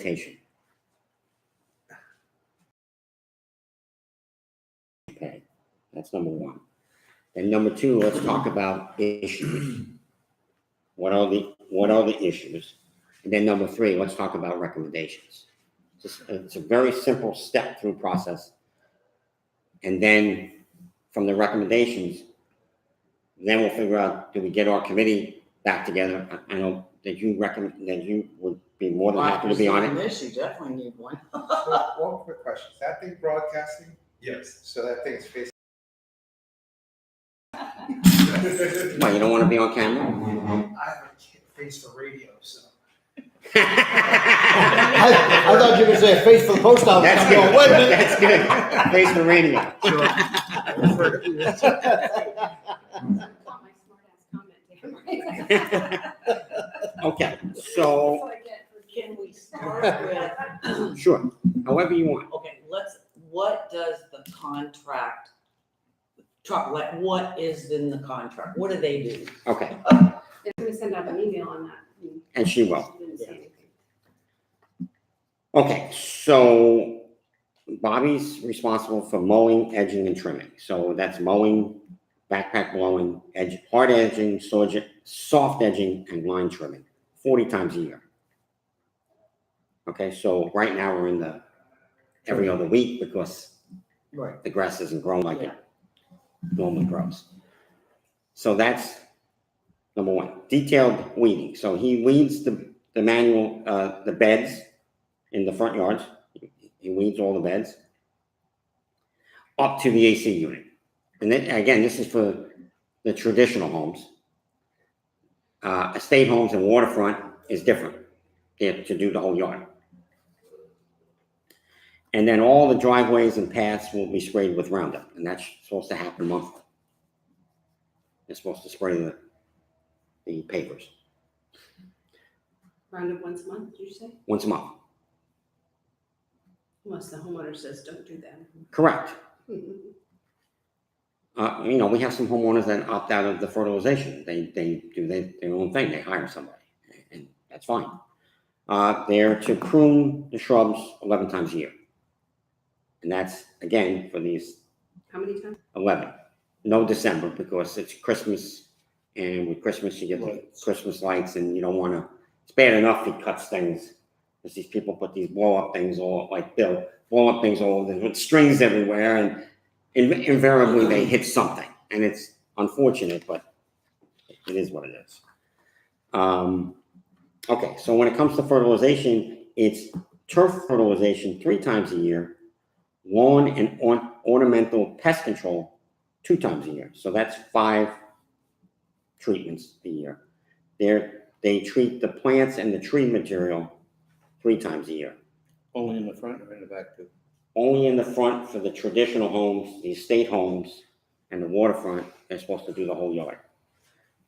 expectation. Okay, that's number one. And number two, let's talk about issues. What are the issues? And then number three, let's talk about recommendations. It's a very simple step-through process. And then from the recommendations, then we'll figure out, do we get our committee back together? I know that you recommend, that you would be more than happy to be on it. This, you definitely need one. So, one quick question. Is that thing broadcasting? Yes. So that thing's facing. Why, you don't want to be on camera? I have a face for radio, so. I thought you were going to say a face for the post office. That's I'm good. going, wait a minute. That's good. Face the radio. Okay, so Can we start with, sure, however you want. okay, what does the contract, what is in the contract? What do they do? Okay, They're gonna send out an email on that. and she will. She didn't say anything. Okay, so Bobby's responsible for mowing, edging, and trimming. So that's mowing, backpack blowing, hard edging, soft edging, and line trimming, 40 times a year. Okay, so right now we're in the every other week because Right. the grass isn't growing like it normally grows. So that's number one. Detailed weeding. So he weeds the manual, the beds in the front yards. He weeds all the beds up to the AC unit. And then again, this is for the traditional homes. Estate homes and waterfront is different. They have to do the whole yard. And then all the driveways and paths will be sprayed with Roundup, and that's supposed to happen monthly. They're supposed to spray the pavers Round up once a month, did you say? once a month. Unless the homeowner says don't do that. Correct. We have some homeowners that opt out of the fertilization. They do their own thing. They hire somebody, and that's fine. They're to prune the shrubs 11 times a year. And that's, again, for these How many times? 11. No December, because it's Christmas, and with Christmas you get the Christmas lights, and you don't want to, it's bad enough he cuts things, because these people put these blow-up things all, like Bill, blow-up things all over, with strings everywhere, and invariably they hit something, and it's unfortunate, but it is what it is. Okay, so when it comes to fertilization, it's turf fertilization 3 times a year, lawn and ornamental pest control 2 times a year. So that's 5 treatments a year. They treat the plants and the tree material 3 times a year. Only in the front or in the back too? Only in the front for the traditional homes, the estate homes, and the waterfront. They're supposed to do the whole yard.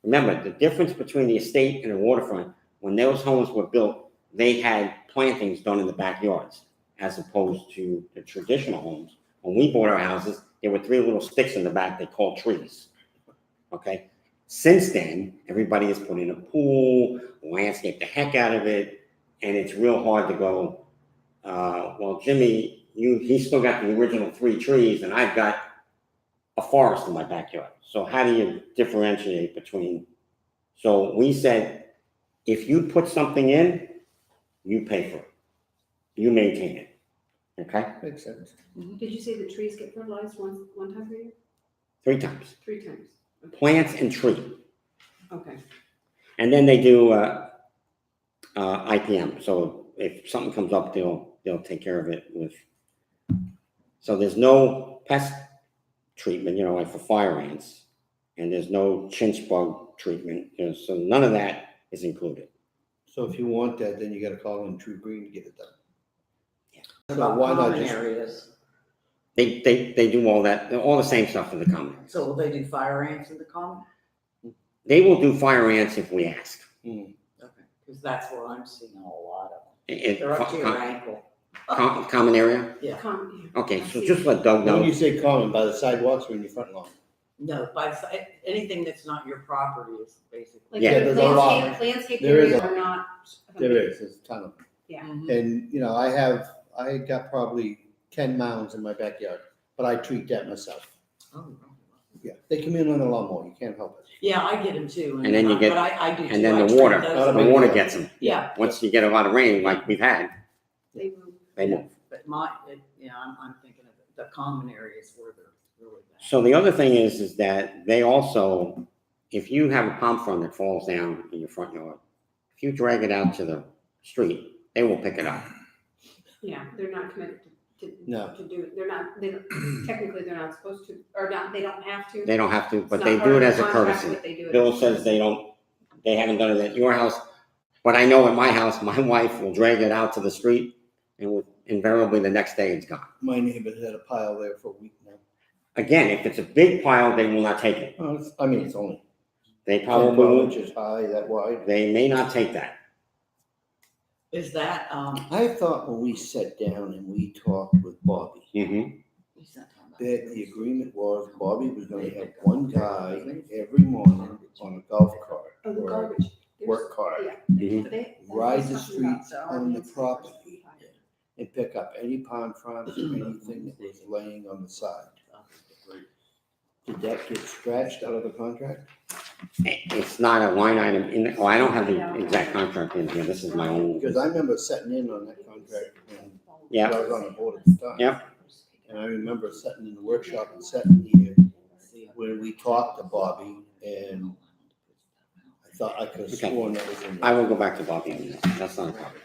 Remember, the difference between the estate and the waterfront, when those homes were built, they had plantings done in the backyards, as opposed to the traditional homes. When we bought our houses, there were 3 little sticks in the back they called trees. Okay? Since then, everybody has put in a pool, landscaped the heck out of it, and it's real hard to go, well, Jimmy, he's still got the original 3 trees, and I've got a forest in my backyard. So how do you differentiate between? So we said, if you put something in, you pay for it. You maintain it. Okay? Makes sense. Did you say the trees get fertilized one time per year? 3 times. 3 times. Okay. Plants and tree. Okay. And then they do IPM. So if something comes up, they'll take care of it with. So there's no pest treatment, like for fire ants, and there's no chinch bug treatment. So none of that is included. So if you want that, then you got to call in True Green to get it done. What So about why not common just? areas? They do all that, all the same stuff for the common. So will they do fire ants in the common? They will do fire ants if we ask. Okay, because that's where I'm seeing a lot of them. It- They're up to your ankle. Common area? Yeah. Okay, so just let Doug When know. you say common, by the sidewalks or in your front lawn? No, by the side, anything that's not your property is basically. Like Yeah, there's a lot. landscape There is areas a- are not. There is, there's a ton of them. Mhm. And, I got probably 10 mounds in my backyard, but I treat that myself. Oh, Yeah, they come in on a lawnmower, you can't help it. yeah, I get them too. And then you get- But I do too. And then I the treat water, those. Not a the big water deal. gets them. Yeah, Once you get a lot of rain like we've had, They move. they move. but I'm thinking of the common areas where they're really bad. So the other thing is that they also, if you have a palm frond that falls down in your front yard, if you drag it out to the street, they will pick it up. Yeah, they're not committed to No. do it. Technically, they're not supposed to, or not, they don't have to. They don't have to, but It's they not do part it of as the a contract, courtesy. but they do it Bill as- says they haven't done it at your house, but I know at my house, my wife will drag it out to the street and invariably the next day it's gone. My neighbors had a pile there for a week now. Again, if it's a big pile, they will not take it. Oh, it's only They 10, probably 12 will, inches high, that wide. they may not take that. Is that, I thought when we sat down and we talked with Bobby, Mm-hmm. he's not talking about- that the agreement was Bobby was gonna have one guy every morning on a golf cart Oh, the or a garbage. There's- work cart Yeah. Mhm. They- Ride that's the talking about streets the on the ordinance. property. and pick up any pond fronds or anything that was laying on the side. Did that get scratched out of the contract? It's not a line item I don't have the exact contract in here. This is my own. Because I remember sitting in on that contract when Yeah. I was on the board at the time. Yep. And I remember sitting in the workshop and sitting here when we talked to Bobby, and I thought I could have Okay. sworn that was in I there. will go back to Bobby on that. That's not a problem.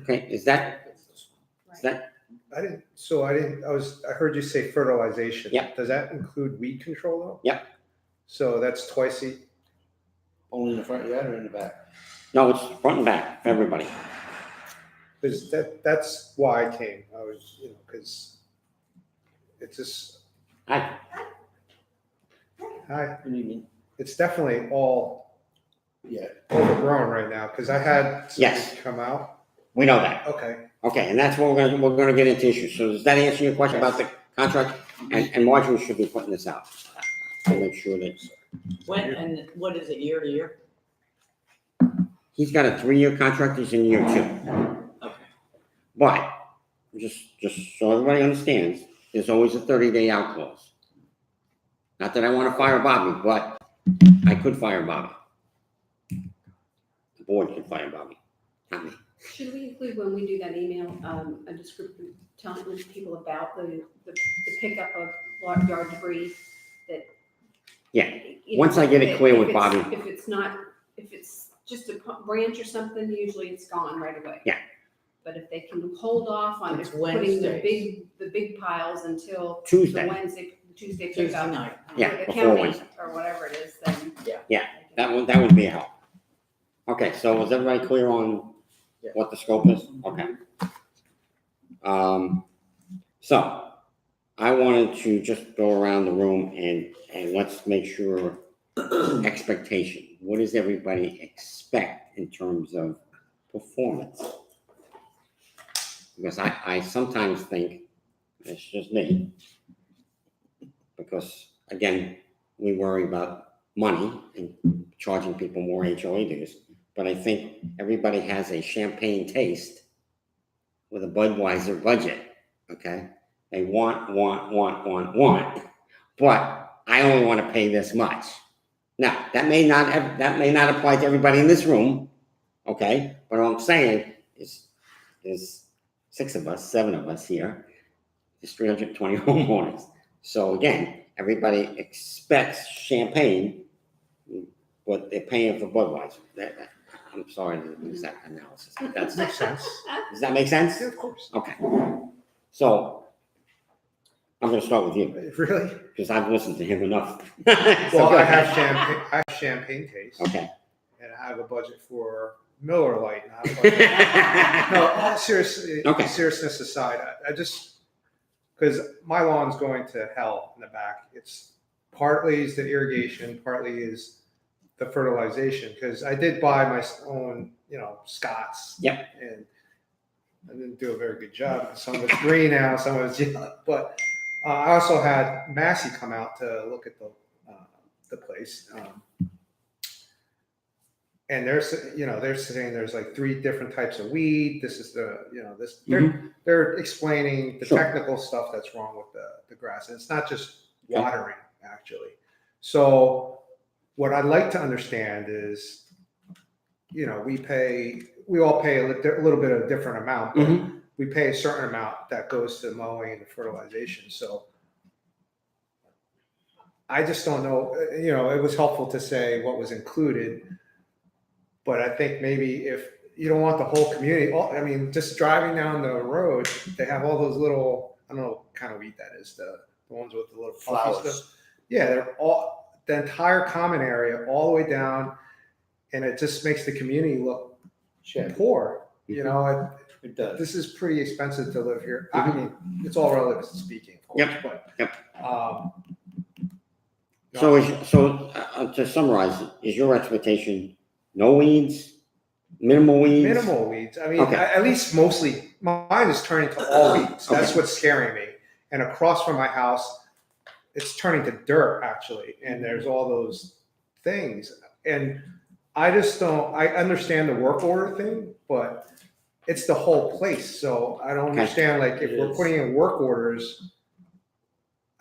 Okay, is that, I heard you say fertilization. Yep. Does that include weed control though? Yep. So that's twice a, Only in the front yard or in the back? no, it's front and back for everybody. because that's why I came. I was, because it's just, Hi. What do you mean? it's definitely all Yeah, overgrown right now, because I had Yes. something come out. We know that. Okay. Okay, and that's what we're gonna get into issues. So does that answer your question about the contract? And Marjorie should be putting this out. I'll make sure that, When, and what is it, year to year? he's got a 3-year contract, he's in year 2. Okay. But, just so everybody understands, there's always a 30-day out clause. Not that I wanna fire Bobby, but I could fire Bobby. The board could fire Bobby, not me. Should we include when we do that email, a description telling people about the pickup of yard debris that? Yeah. you know, Once I get it clear if with it's- Bobby. If it's just a branch or something, usually it's gone right away. Yeah. But if they can hold off on It's putting the Wednesdays. big piles until the Tuesday, Tuesday Tuesday pickup. night. Yeah, or the before county Wednesday. or whatever it is, then. Yeah. that would be a help. Okay, so is everybody clear on what the scope is? Okay. So, I wanted to just go around the room and let's make sure expectation. What does everybody expect in terms of performance? Because I sometimes think, it's just me, because again, we worry about money and charging people more HOA dues, but I think everybody has a champagne taste with a Budweiser budget, okay? They want, but I only want to pay this much. Now, that may not apply to everybody in this room, okay? But what I'm saying is, there's 7 of us here. There's 320 homeowners. So again, everybody expects champagne, but they're paying for Budweiser. I'm sorry to use that analysis. But Makes sense. does that make sense? Yeah, of course. Okay. So I'm going to start with you Really? because I've listened to him enough. Well, I have champagne taste. Okay. And I have a budget for Miller Lite, not a budget. No, all seriously, Okay. seriousness aside, I just, because my lawn's going to hell in the back. It's partly is the irrigation, partly is the fertilization, because I did buy my own, Scots. Yep. And I didn't do a very good job. Some of it's green now, some of it's yellow. But I also had Massey come out to look at the place. and they're saying there's like 3 different types of weed. This is this. They're explaining the Sure. technical stuff that's wrong with the grass, and it's not just watering actually. So what I'd like to understand is, we all pay a little bit of a different amount, but we pay a certain amount that goes to mowing and fertilization. So I just don't know, it was helpful to say what was included, but I think maybe if you don't want the whole community, I mean, just driving down the road, they have all those little, I don't know what kind of weed that is, the ones with the little puffy Flowers. stuff. Yeah, they're all, the entire common area, all the way down, and it just makes the community look poor. It does. This is pretty expensive to live here. I mean, it's all relative speaking, of course, Yep. no. So to summarize, is your expectation no weeds, minimal weeds? Minimal weeds. I mean, Okay. at least mostly. Mine is turning to all weeds. That's what's scaring me. And across from my house, it's turning to dirt actually. And there's all those things. And I just don't. I understand the work order thing, but it's the whole place. So I don't understand. Like if we're putting in work orders,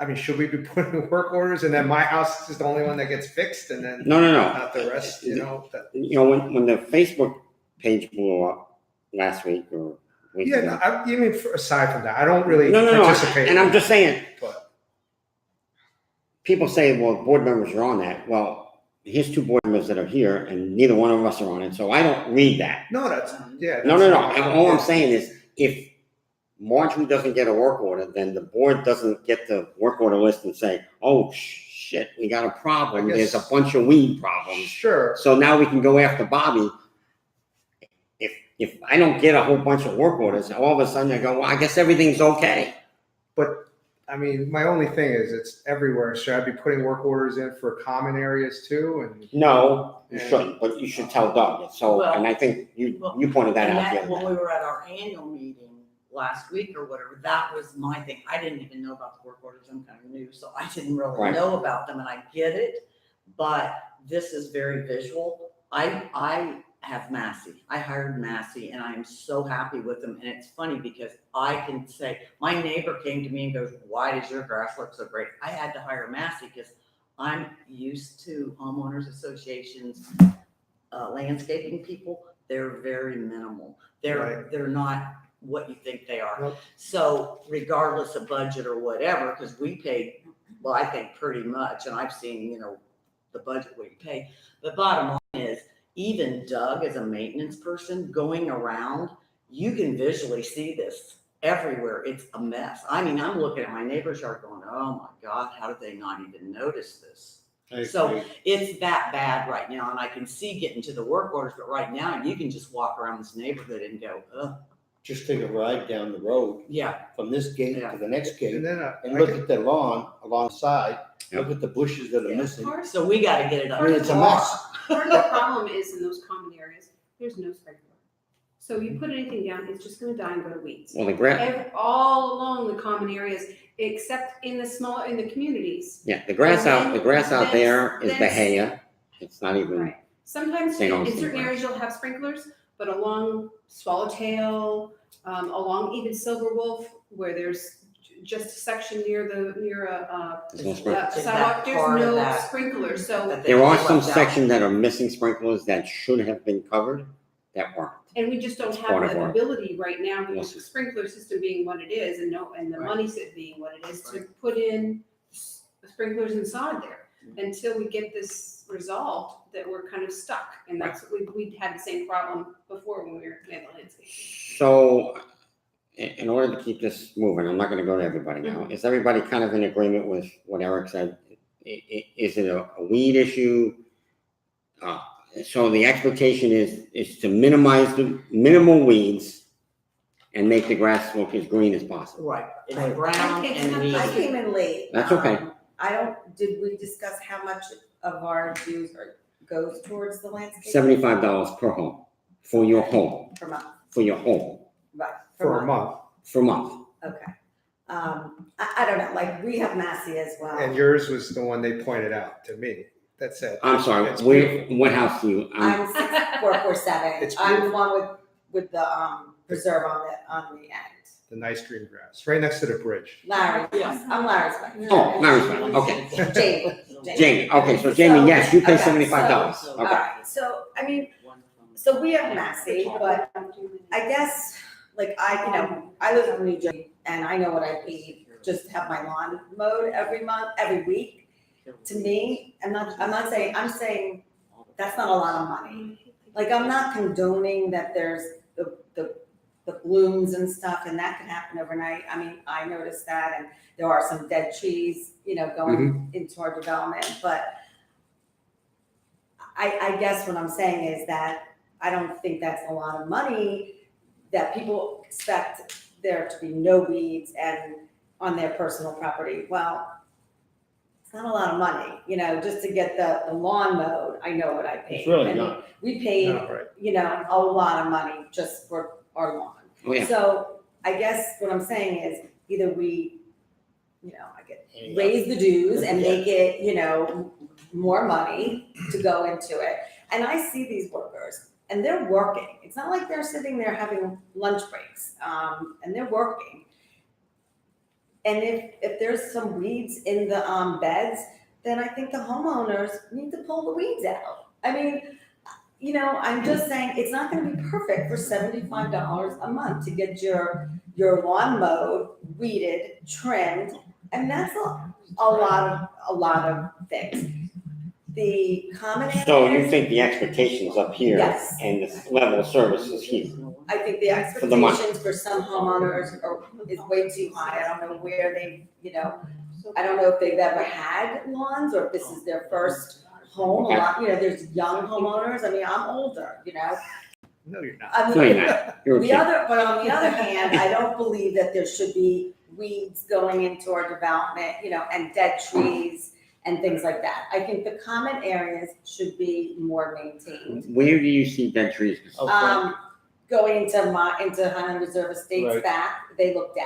I mean, should we be putting in work orders and then my house is the only one that gets fixed, and then No. not the rest? When the Facebook page blew up last week or week Yeah, ago. no, you mean aside from that, I don't really No. participate. And I'm just saying, But people say, well, board members are on that. Well, here's 2 board members that are here, and neither one of us are on it, so I don't read that. no, that's No. All I'm saying is, if Marjorie doesn't get a work order, then the board doesn't get the work order list and say, oh, shit, we got a problem. I There's guess- a bunch of weed problems. Sure. So now we can go after Bobby. If I don't get a whole bunch of work orders, all of a sudden I go, well, I guess everything's okay. But I mean, my only thing is it's everywhere. Should I be putting work orders in for common areas too? And No, you And- shouldn't, but you should tell Doug. So, Well- and I think you pointed that out the other When day. we were at our annual meeting last week or whatever, that was my thing. I didn't even know about the work orders. I'm kind of new, so I didn't really Right. know about them, and I get it. But this is very visual. I have Massey. I hired Massey, and I am so happy with them. And it's funny because I can say, my neighbor came to me and goes, why does your grass look so great? I had to hire Massey because I'm used to homeowners associations, landscaping people. They're very minimal. They're not what you think they are. Nope. So regardless of budget or whatever, because we paid, well, I think pretty much, and I've seen, the budget what you pay. But bottom line is, even Doug as a maintenance person going around, you can visually see this everywhere. It's a mess. I mean, I'm looking at my neighbor's yard going, oh my God, how did they not even notice this? So it's that bad right now, and I can see getting to the work orders, but right now you can just walk around this neighborhood and go, ugh, Just take a ride down the road yeah. from this gate Yeah. to the next gate then and look at the lawn alongside, Yep. look at the bushes that are Yeah. missing. So we got to get it I up. mean, it's a mess. Part of the problem is in those common areas, there's no sprinkler. So you put anything down, it's just gonna die and go to weeds. Well, the grass, All along the common areas, except in the communities. the grass out there is That's- Bahia. It's not even, Right. Sometimes St. in Augustine certain branch. areas you'll have sprinklers, but along Swallowtail, along even Silver Wolf, where there's just a section near a there's no Is sprinkler. that sidewalk, there's part of no that? sprinklers, so. That they There are just some left out? sections that are missing sprinklers that should have been covered that weren't. And we just don't It's have part of the our- ability right now, with Yes. the sprinkler system being what it is, and the Right. money being what it is, to put in sprinklers inside there. Until we get this resolved, that we're kind of stuck, and that's, we had the same problem before when we were in the landscape. So, in order to keep this moving, I'm not gonna go to everybody now. Is everybody kind of in agreement with what Eric said? Is it a weed issue? So the expectation is to minimize the minimal weeds and make the grass look as green as possible. Right, it's Right. brown Okay, and so weedy. I came in late. That's okay. Did we discuss how much of our dues goes towards the landscape? $75 per home, for your home, Per month, for your home, right, for a month. for a month. Okay. I don't know, like, we have Massey as well. And yours was the one they pointed out to me. that said. I'm sorry, It's what house do you, I'm 6447. It's I'm the one with the, preserve on the end. the nice green grass, right next to the bridge. Larry, yes, I'm Larry's wife. oh, Mary's Well, okay. Jamie. Jamie, okay, so Jamie, yes, you pay Okay, $75, All okay. right, so, I mean, so we have Massey, but I guess, like, I live in New Jersey, and I know what I pay just to have my lawn mowed every week. To me, I'm saying that's not a lot of money. Like, I'm not condoning that there's the blooms and stuff, and that can happen overnight. I mean, I noticed that, and there are some dead trees, going into our development, but I guess what I'm saying is that I don't think that's a lot of money, that people expect there to be no weeds and on their personal property. Well, it's not a lot of money, just to get the lawn mowed. I know what I paid. It's really And not. We paid, No, right. a lot of money just for our lawn. Oh, yeah. So I guess what I'm saying is either we, raise the dues and make it, more money to go into it. And I see these workers and they're working. It's not like they're sitting there having lunch breaks, and they're working. And if there's some weeds in the beds, then I think the homeowners need to pull the weeds out. I mean, I'm just saying, it's not gonna be perfect for $75 a month to get your lawn mowed, weeded, trimmed, and that's a lot of things. The common So you areas, think the expectations up here Yes. and the level of service is here? I think the For the month. expectations for some homeowners is way too high. I don't know where they, I don't know if they've ever had lawns or if this is their first home. A Okay. lot, there's young homeowners. I mean, I'm older, No, you're not. I No, you're mean, not. You're a kid. but on the other hand, I don't believe that there should be weeds going into our development, and dead trees and things like that. I think the common areas should be more maintained. Where do you see dead trees? Going into Highland Reserve Estates Right. back, they look dead.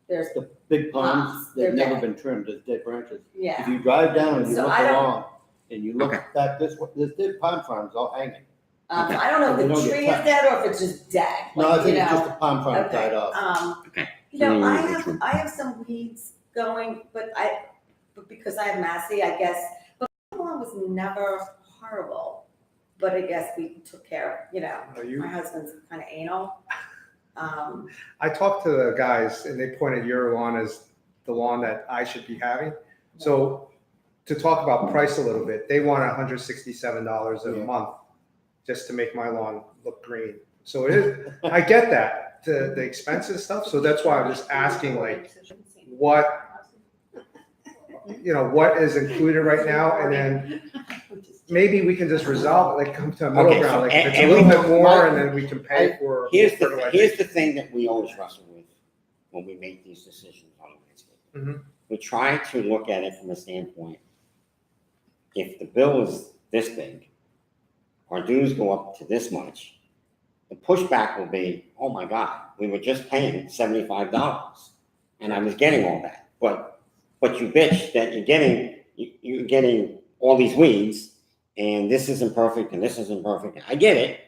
There's, The big palms, They're they've never dead. been trimmed, there's dead branches. If yeah, you drive down and you So look I don't- along, and you look Okay. back this way, there's dead palm fronds all hanging. I don't know They if don't the get tree is touched. dead or if it's just dead. No, I like, think you it's know. just the palm frond Okay, died off. Okay. I have some weeds going, but because I have Massey, I guess, but my lawn was never horrible. But I guess we took care of, my husband's kind of anal. I talked to the guys and they pointed your lawn as the lawn that I should be having. So to talk about price a little bit, they want $167 a Yeah. month just to make my lawn look green. So it is, I get that, the expensive stuff. So that's why I'm just asking, like, what is included right now, and then maybe we can just resolve it, like come to a middle Okay, ground, so like if it's a and little we- bit more, and then we can pay for Here's fertilization. the thing that we always wrestle with when we make these decisions on landscape. Mhm. We try to look at it from a standpoint, if the bill is this big, our dues go up to this much, the pushback will be, oh my God, we were just paying $75 and I was getting all that. But you bitch that you're getting all these weeds and this isn't perfect and this isn't perfect. I get it.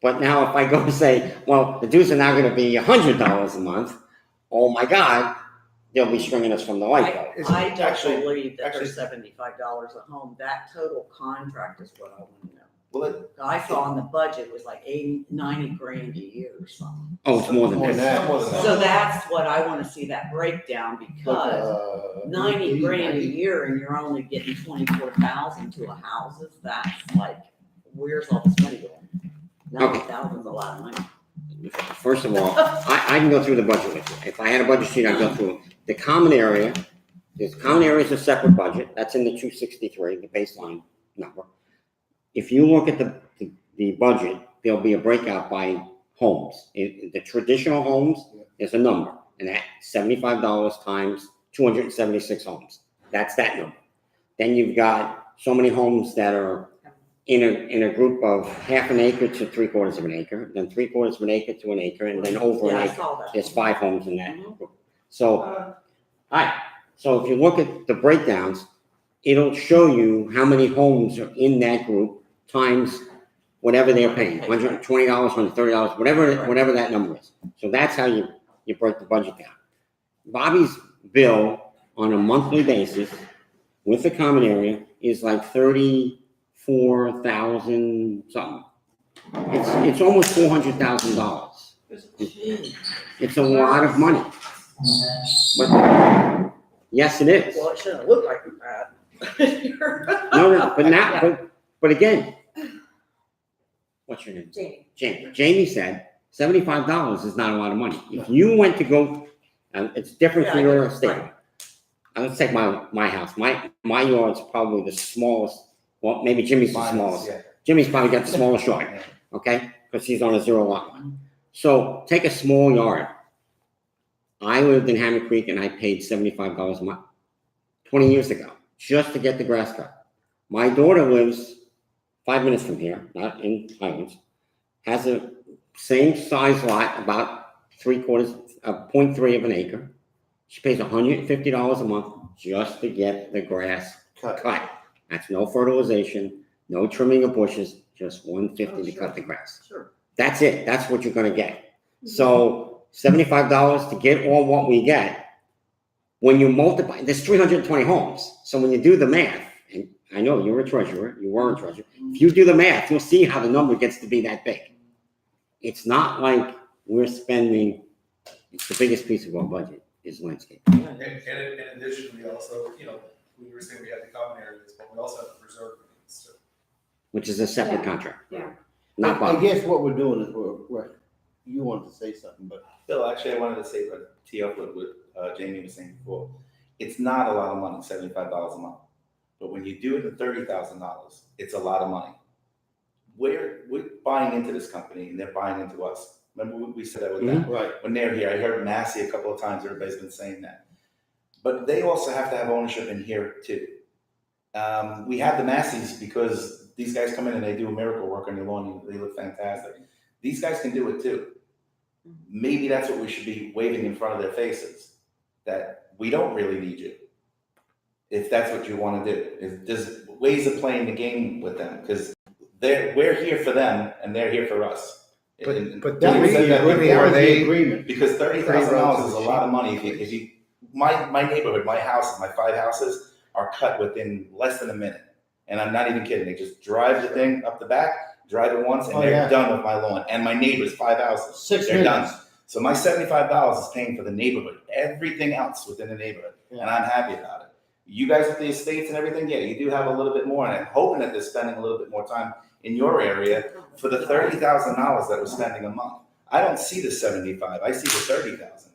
But now if I go and say, well, the dues are now going to be $100 a month, oh my God, they'll be stringing us from the light bulb. I don't Actually- believe that actually- there's $75 a home. That total contract is what I want to know. Well, I saw in the budget was like 90 grand a year or something. Oh, it's more than More than that. that. So that's what I want to see, that breakdown, because 90 grand a year and you're only getting 24,000 to a houses, that's like, where's all this money going? 90,000 is a lot of money. First of all, I can go through the budget with you. If I had a budget sheet, I'd go through it. The common area, there's common area is a separate budget. That's in the 263, the baseline number. If you look at the budget, there'll be a breakout by homes. The traditional homes, there's a number, and that $75 times 276 homes. That's that number. Then you've got so many homes that are in a group of half an acre to 3/4 of an acre, then 3/4 of an acre to an acre, and then over Yeah, an I acre. saw that. There's 5 homes in that Mhm. group. So, all right, so if you look at the breakdowns, it'll show you how many homes are in that group times whatever they're paying, $120, $130, whatever that number is. So that's how you break the budget down. Bobby's bill on a monthly basis with the common area is like 34,000 something. It's almost $400,000. It's a lot of money. But yes, it is. Well, it shouldn't look like that. No, but again, what's your name? Jamie. Jamie said $75 is not a lot of money. If you went to go, it's different for your estate. Let's take my house. My yard's probably the smallest. Well, maybe Jimmy's the smallest. Yeah. Jimmy's probably got the smallest yard, okay? Because he's on a 0 lot line. So take a small yard. I lived in Hammer Creek and I paid $75 a month 20 years ago just to get the grass cut. My daughter lives 5 minutes from here, not in Highlands, has a same size lot, about 0.3 of an acre. She pays $150 a month just to get the grass cut. That's no fertilization, no trimming of bushes, just $150 to cut the grass. Sure. That's it. That's what you're gonna get. So $75 to get all what we get. When you multiply, there's 320 homes. So when you do the math, and I know you're a treasurer, you were a treasurer. If you do the math, you'll see how the number gets to be that big. It's not like we're spending, it's the biggest piece of our budget is landscape. And in addition, we also, we were saying we had the common areas, but we also have the preserve areas too. Which is a separate Yeah. contract. Yeah. Not I Bob. guess what we're doing is you wanted to say something, but Bill, actually, I wanted to say, tee up what Jamie was saying before. It's not a lot of money, $75 a month. But when you do it at $30,000, it's a lot of money. We're buying into this company and they're buying into us. Remember we said that with them? right. When they're here, I heard Massey a couple of times, everybody's been saying that. But they also have to have ownership in here too. We have the Masseys because these guys come in and they do miracle work on your lawn. They look fantastic. These guys can do it too. Maybe that's what we should be waving in front of their faces, that we don't really need you. If that's what you want to do, there's ways of playing the game with them because we're here for them and they're here for us. But That was Jamie, the are they? agreement. Because $30,000 is a lot of money. If you my neighborhood, my house, my 5 houses are cut within less than a minute, and I'm not even kidding. They just drive the thing up the back, drive it once, and they're done with my lawn. And my neighbors, 5 houses, 6 they're minutes. done. So my $75 is paying for the neighborhood, everything else within the neighborhood, and I'm happy about it. You guys with the estates and everything, yeah, you do have a little bit more, and I'm hoping that they're spending a little bit more time in your area for the $30,000 that we're spending a month. I don't see the 75, I see the 30,000.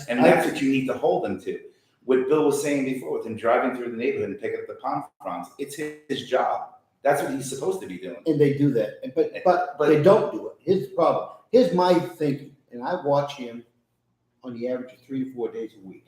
And that's what you need to hold them to. What Bill was saying before, with him driving through the neighborhood and picking up the pom froms, it's his job. That's what he's supposed to be doing. And they do that, but they don't do it. Here's the problem. Here's my thinking, and I watch him on the average of 3 to 4 days a week,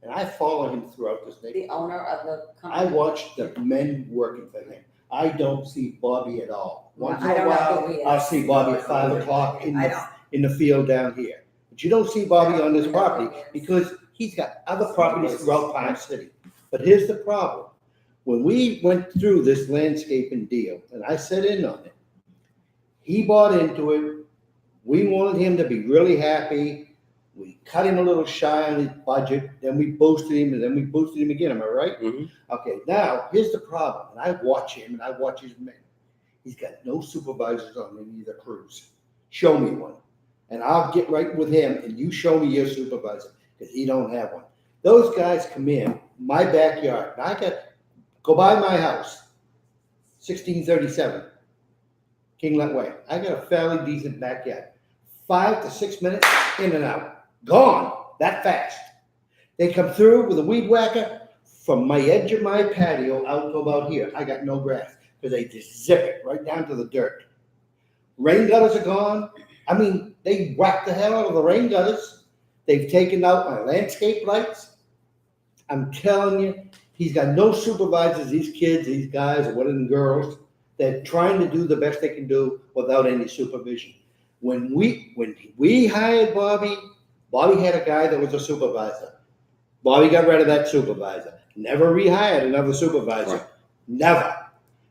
and I follow him throughout this neighborhood. The owner of the I company. watch the men working for him. I don't see Bobby at all. Once in I a don't know while, who he is. I'll see Bobby at 5 o'clock I don't. in the field down here. But you don't see Bobby on this property because he's got other properties throughout Pine City. But here's the problem. When we went through this landscaping deal, and I sat in on it, he bought into it. We wanted him to be really happy. We cut him a little shy on his budget, then we boosted him, and then we boosted him again. Am I right? Mhm. Okay, now here's the problem. And I watch him and I watch his men. He's got no supervisors on any of the crews. Show me one. And I'll get right with him and you show me your supervisor, because he don't have one. Those guys come in my backyard, and go by my house, 1637 Kinglet Way. I got a fairly decent backyard. 5 to 6 minutes, in and out. Gone, that fast. They come through with a weed whacker from my edge of my patio out to about here. I got no grass, because they just zip it right down to the dirt. Rain gutters are gone. I mean, they whacked the hell out of the rain gutters. They've taken out my landscape lights. I'm telling you, he's got no supervisors, these kids, these guys, or whatever, girls. They're trying to do the best they can do without any supervision. When we hired Bobby, Bobby had a guy that was a supervisor. Bobby got rid of that supervisor. never rehired another supervisor, Right. never.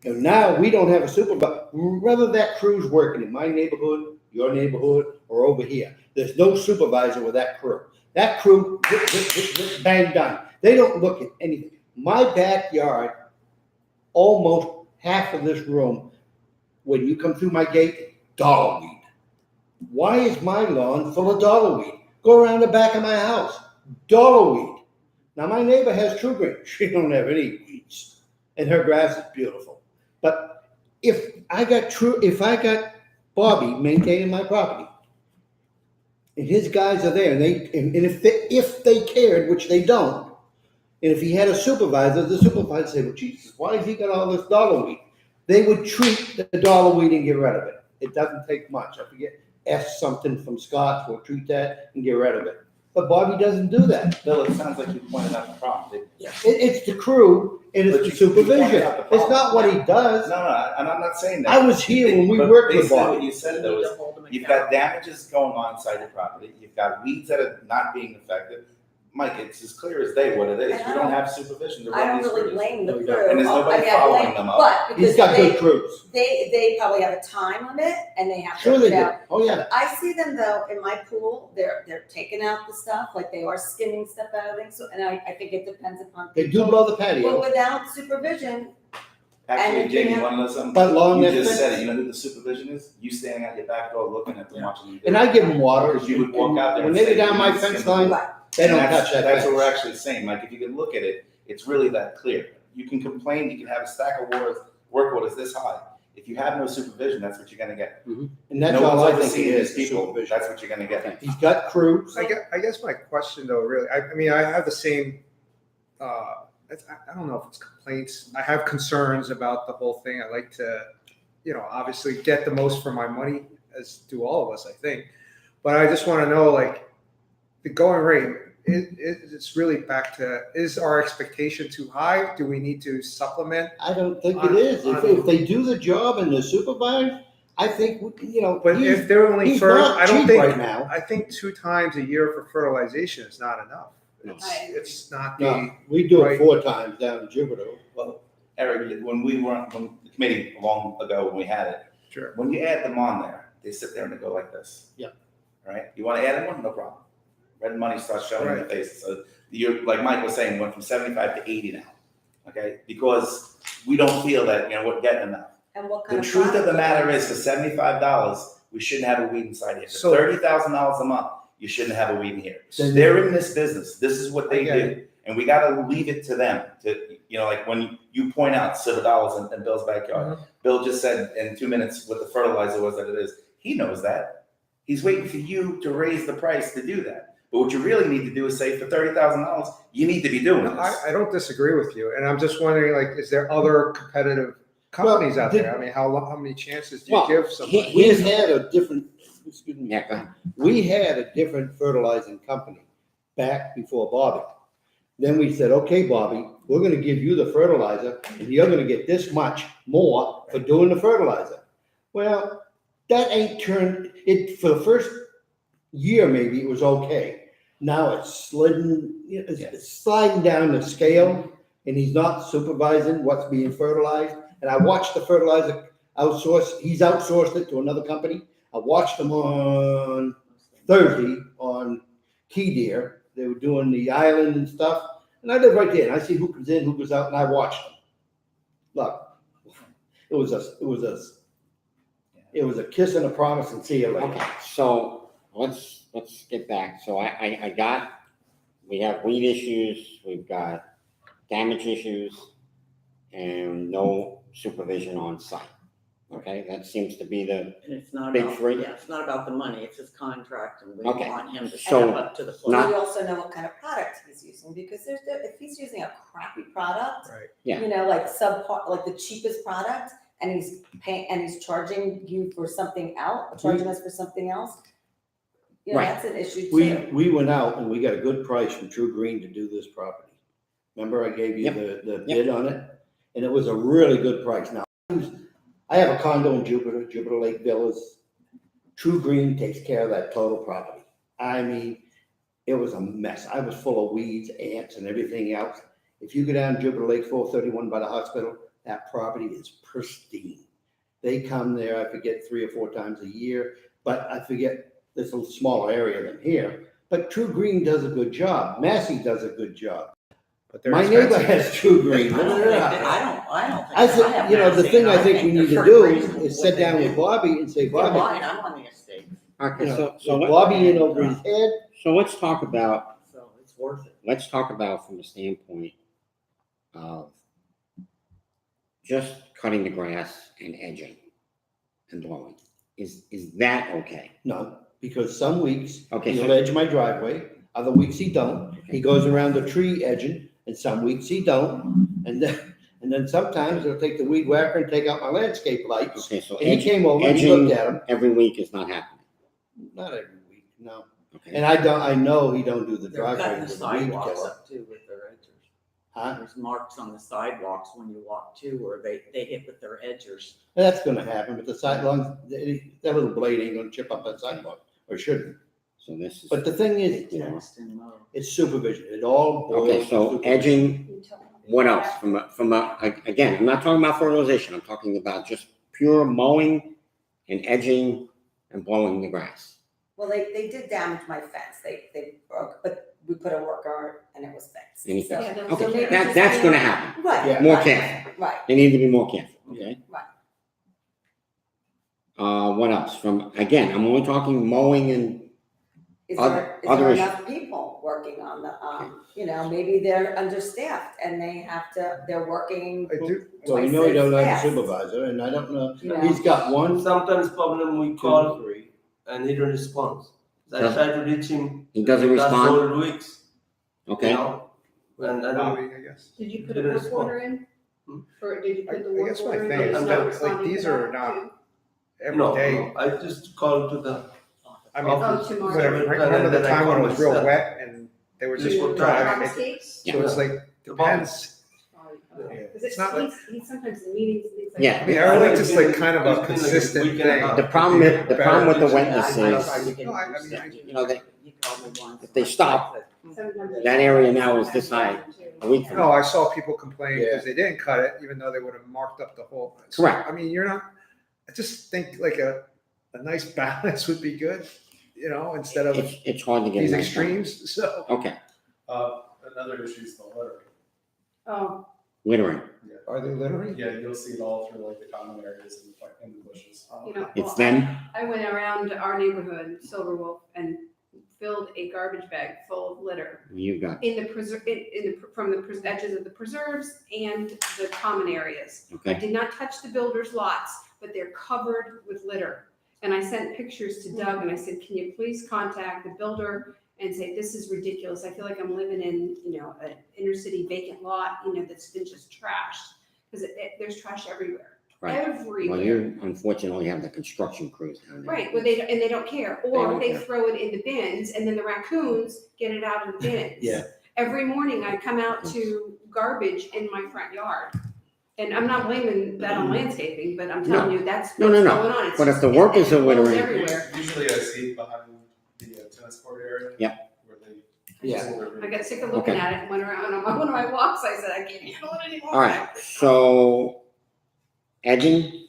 And now we don't have a supervisor, whether that crew's working in my neighborhood, your neighborhood, or over here. There's no supervisor with that crew. That crew, bang, done. They don't look at anything. My backyard, almost half of this room, when you come through my gate, dollar weed. Why is my lawn full of dollar weed? Go around the back of my house, dollar weed. Now, my neighbor has true green. She don't have any weeds, and her grass is beautiful. But if I got Bobby maintaining my property, and his guys are there, and if they cared, which they don't, and if he had a supervisor, the supervisor would say, well, Jesus, why has he got all this dollar weed? They would treat the dollar weed and get rid of it. It doesn't take much. I forget, ask something from Scott, we'll treat that and get rid of it. But Bobby doesn't do that. Bill, it sounds like you pointed out the problem. It's the crew and it's But the you pointed supervision. out the problem. It's not what he does. No, and I'm not saying that. I was here when we But worked with basically Bobby. what you said You though need is, to hold them you've got accountable. damages going on inside your property, you've got weeds that are not being affected. Mike, it's as clear as day what it is. And You don't have supervision to I run don't these really crews. blame the No, you crew. don't. And there's Oh, nobody I mean, I following blame- them up. But He's because got good they, crews. they probably have a time limit and they have to, Sure they you do. know. Oh, yeah. I see them though in my pool, they're taking out the stuff, like they are skinning stuff out of things, so, and I think it depends upon. They do people. blow the But patio. without supervision, Actually, And Jamie, you you know- wanna know something? But long You distance. just said it, you know who the supervision is? You standing at your back door looking at them, watching them do And it. I give them water. Because you would walk out there When and they say, go down my "You fence skin line, the right, they don't And touch that That's what we're fence. actually saying, Mike, if you can look at it, it's really that clear. You can complain, you can have a stack of work orders this high. If you have no supervision, that's what you're gonna get. And that's No all one's I think it overseeing is, these people, supervision. that's what you're gonna get. He's got crews. I guess my question though, really, I mean, I have the same, I don't know if it's complaints. I have concerns about the whole thing. I like to, obviously get the most for my money, as do all of us, I think. But I just want to know, like, the going rate, it's really back to, is our expectation too high? Do we need to supplement? I don't think it is. If they do the job and they're supervised, I think, But if they're only he's first, not I don't cheap right think, now. I think 2 times a year for fertilization is not enough. No. It's not No, the, we do it Right. 4 times down in Jupiter. Well, Eric, when the committee long ago, when we had it, sure. when you add them on there, they sit there and they go like this. Yeah. Right? You wanna add them on? No problem. Red money starts showing in their Right. faces. So you're, like Mike was saying, went from 75 to 80 now. Okay? Because we don't feel that, we're getting enough. and what The kind of. truth of the product- matter is, for $75, we shouldn't have a weed inside here. For So- $30,000 a month, you shouldn't have a weed in here. Then- They're in this business. This is what they I get do. And we gotta leave it to them to, like when you point out silver dollars in Bill's backyard. Bill just said in 2 minutes what the fertilizer was that it is. He knows that. He's waiting for you to raise the price to do that. But what you really need to do is say for $30,000, you need to be doing No, this. I don't disagree with you, and I'm just wondering, like, is there other competitive companies out there? I mean, how many chances do you Well, give somebody? We had a different, excuse me, Yeah, go ahead. we had a different fertilizing company back before Bobby. Then we said, okay, Bobby, we're gonna give you the fertilizer and you're gonna get this much more for doing the fertilizer. Well, that ain't turned, for the first year maybe, it was okay. Now it's it's sliding down the scale and he's not supervising what's being fertilized. And I watched the fertilizer he's outsourced it to another company. I watched them on Thursday on Key Deer. They were doing the island and stuff. And I live right there and I see who comes in, who goes out, and I watched them. Look, it was a kiss and a promise and see you later. Okay, so let's get back. So we have weed issues, we've got damage issues, and no supervision on site. Okay, that seems to be the, And it's not Big about, three? yeah, it's not about the money, it's his contract, and we Okay. want him to So, step up to the plate. not- We also know what kind of product he's using, because if he's using a crappy product, Right. Yeah. like subpar, like the cheapest product, and he's paying, and he's charging you for something else, charging us for something else, Right. that's an issue too. We went out and we got a good price from True Green to do this property. Remember I gave you Yep. the bid on it? And it was a really good price. Now, I have a condo in Jupiter Lake Villas. True Green takes care of that total property. I mean, it was a mess. I was full of weeds, ants and everything else. If you go down Jupiter Lake 431 by the hospital, that property is pristine. They come there, I forget, 3 or 4 times a year, but I forget, it's a smaller area than here. But True Green does a good job. Massey does a good job. But they're My neighbor expensive. has True Green. I Look don't at think, that. I don't think. I said, have you know, the Massey, thing and I think we need to they're do reasonable is what sit they down do. with Bobby and say, You're Bobby, right, I'm on the estate, Okay, you know, so, with Bobby in over his head, so let's talk about, so it's worth it. let's talk about from the standpoint of just cutting the grass and edging and blowing. Is that okay? no, because some weeks Okay, he'll so- edge my driveway, other weeks he don't. He goes around the tree edging, and some weeks he don't. And then sometimes he'll take the weed whacker and take out my landscape lights. Okay, so And he came over, he edging looked at them, every week is not happening, not every week, no. okay? And I know he don't do the They're driveway cutting the with the weed sidewalks killer. up too with their edgers. Huh? There's marks on the sidewalks when you walk too, where they hit with their edgers. That's gonna happen, but the sidewalk, that little blade ain't gonna chip up that sidewalk, or shouldn't. So this is, But the thing They is, you know, test and mow. it's supervision, it all boils. okay, to so supervision. edging, what else? Again, I'm not talking about fertilization, I'm talking about just pure mowing and edging and blowing the grass. Well, they did damage my fence, they broke, but we put a worker and it was fixed. Anything. So- Yeah, so Okay, maybe that's just- gonna happen, Right. Yeah. More right, careful. Right, they need to be more careful, okay? Right. What else? Again, I'm only talking mowing and, is Other there issues. enough people working on the, you know, maybe they're understaffed and they're working, I do, Well, you know he don't have a supervisor, and I don't know, you know. he's got one, Sometimes problem we two, call three. and he don't respond. I Doesn't- try to reach him. he doesn't last respond? whole weeks, you okay? know, and I don't. Bobby, I guess. Did you put Did a it work respond? order in? Hmm? Or did you put the I work guess my order in? thing that is he's that, not like, responding these to are that, not too? Every No, day. no, I just call to the. I mean, Oh, tomorrow. remember the And then I time when it call was real myself. wet and they were just You do driving, Box it- tapes? so it's like, depends. Because It's not like- he's sometimes in meetings and things like Yeah. that. I mean, I would like just like It's kind of been a like a consistent week and a thing. half. The problem with the wetness I is, tried to get No, I them to mean, send you know, You called me once. if they stop, Sometimes that area now is this high. a week from No, now. I saw people complain Yeah. because they didn't cut it, even though they would have marked up the whole. Correct. I mean, you're not, I just think like a nice balance would be good, you know, instead of It's hard to get. these a nice extremes, so. balance. Okay, Another issue is the littering. Oh, littering, Are they littering? Yeah, you'll see it all through like the common areas and like in the bushes. you know. it's well, them, I went around our neighborhood, Silver Wolf, and filled a garbage bag full of litter you got, in the from the edges of the preserves and the common areas. I okay? did not touch the builders' lots, but they're covered with litter. And I sent pictures to Doug and I said, can you please contact the builder and say, this is ridiculous. I feel like I'm living in, you know, an inner city vacant lot, you know, that's been just trashed. Because there's trash everywhere, Right. Well, everywhere. you unfortunately have the construction crews down there. Right, well, they don't care, or don't they care. throw it in the bins and then the raccoons get it out of the bins. Yeah. Every morning I come out to garbage in my front yard. And I'm not blaming that on landscaping, but I'm telling you, that's No, what's no, going no. on. It's But if just- the workers it are blows littering- Everywhere. Usually I see it behind the tennis court area. Yep. Where they. Yeah. I got sick of looking Okay. at it and went around on one of my walks, I said, I can't handle it anymore. All right, so edging,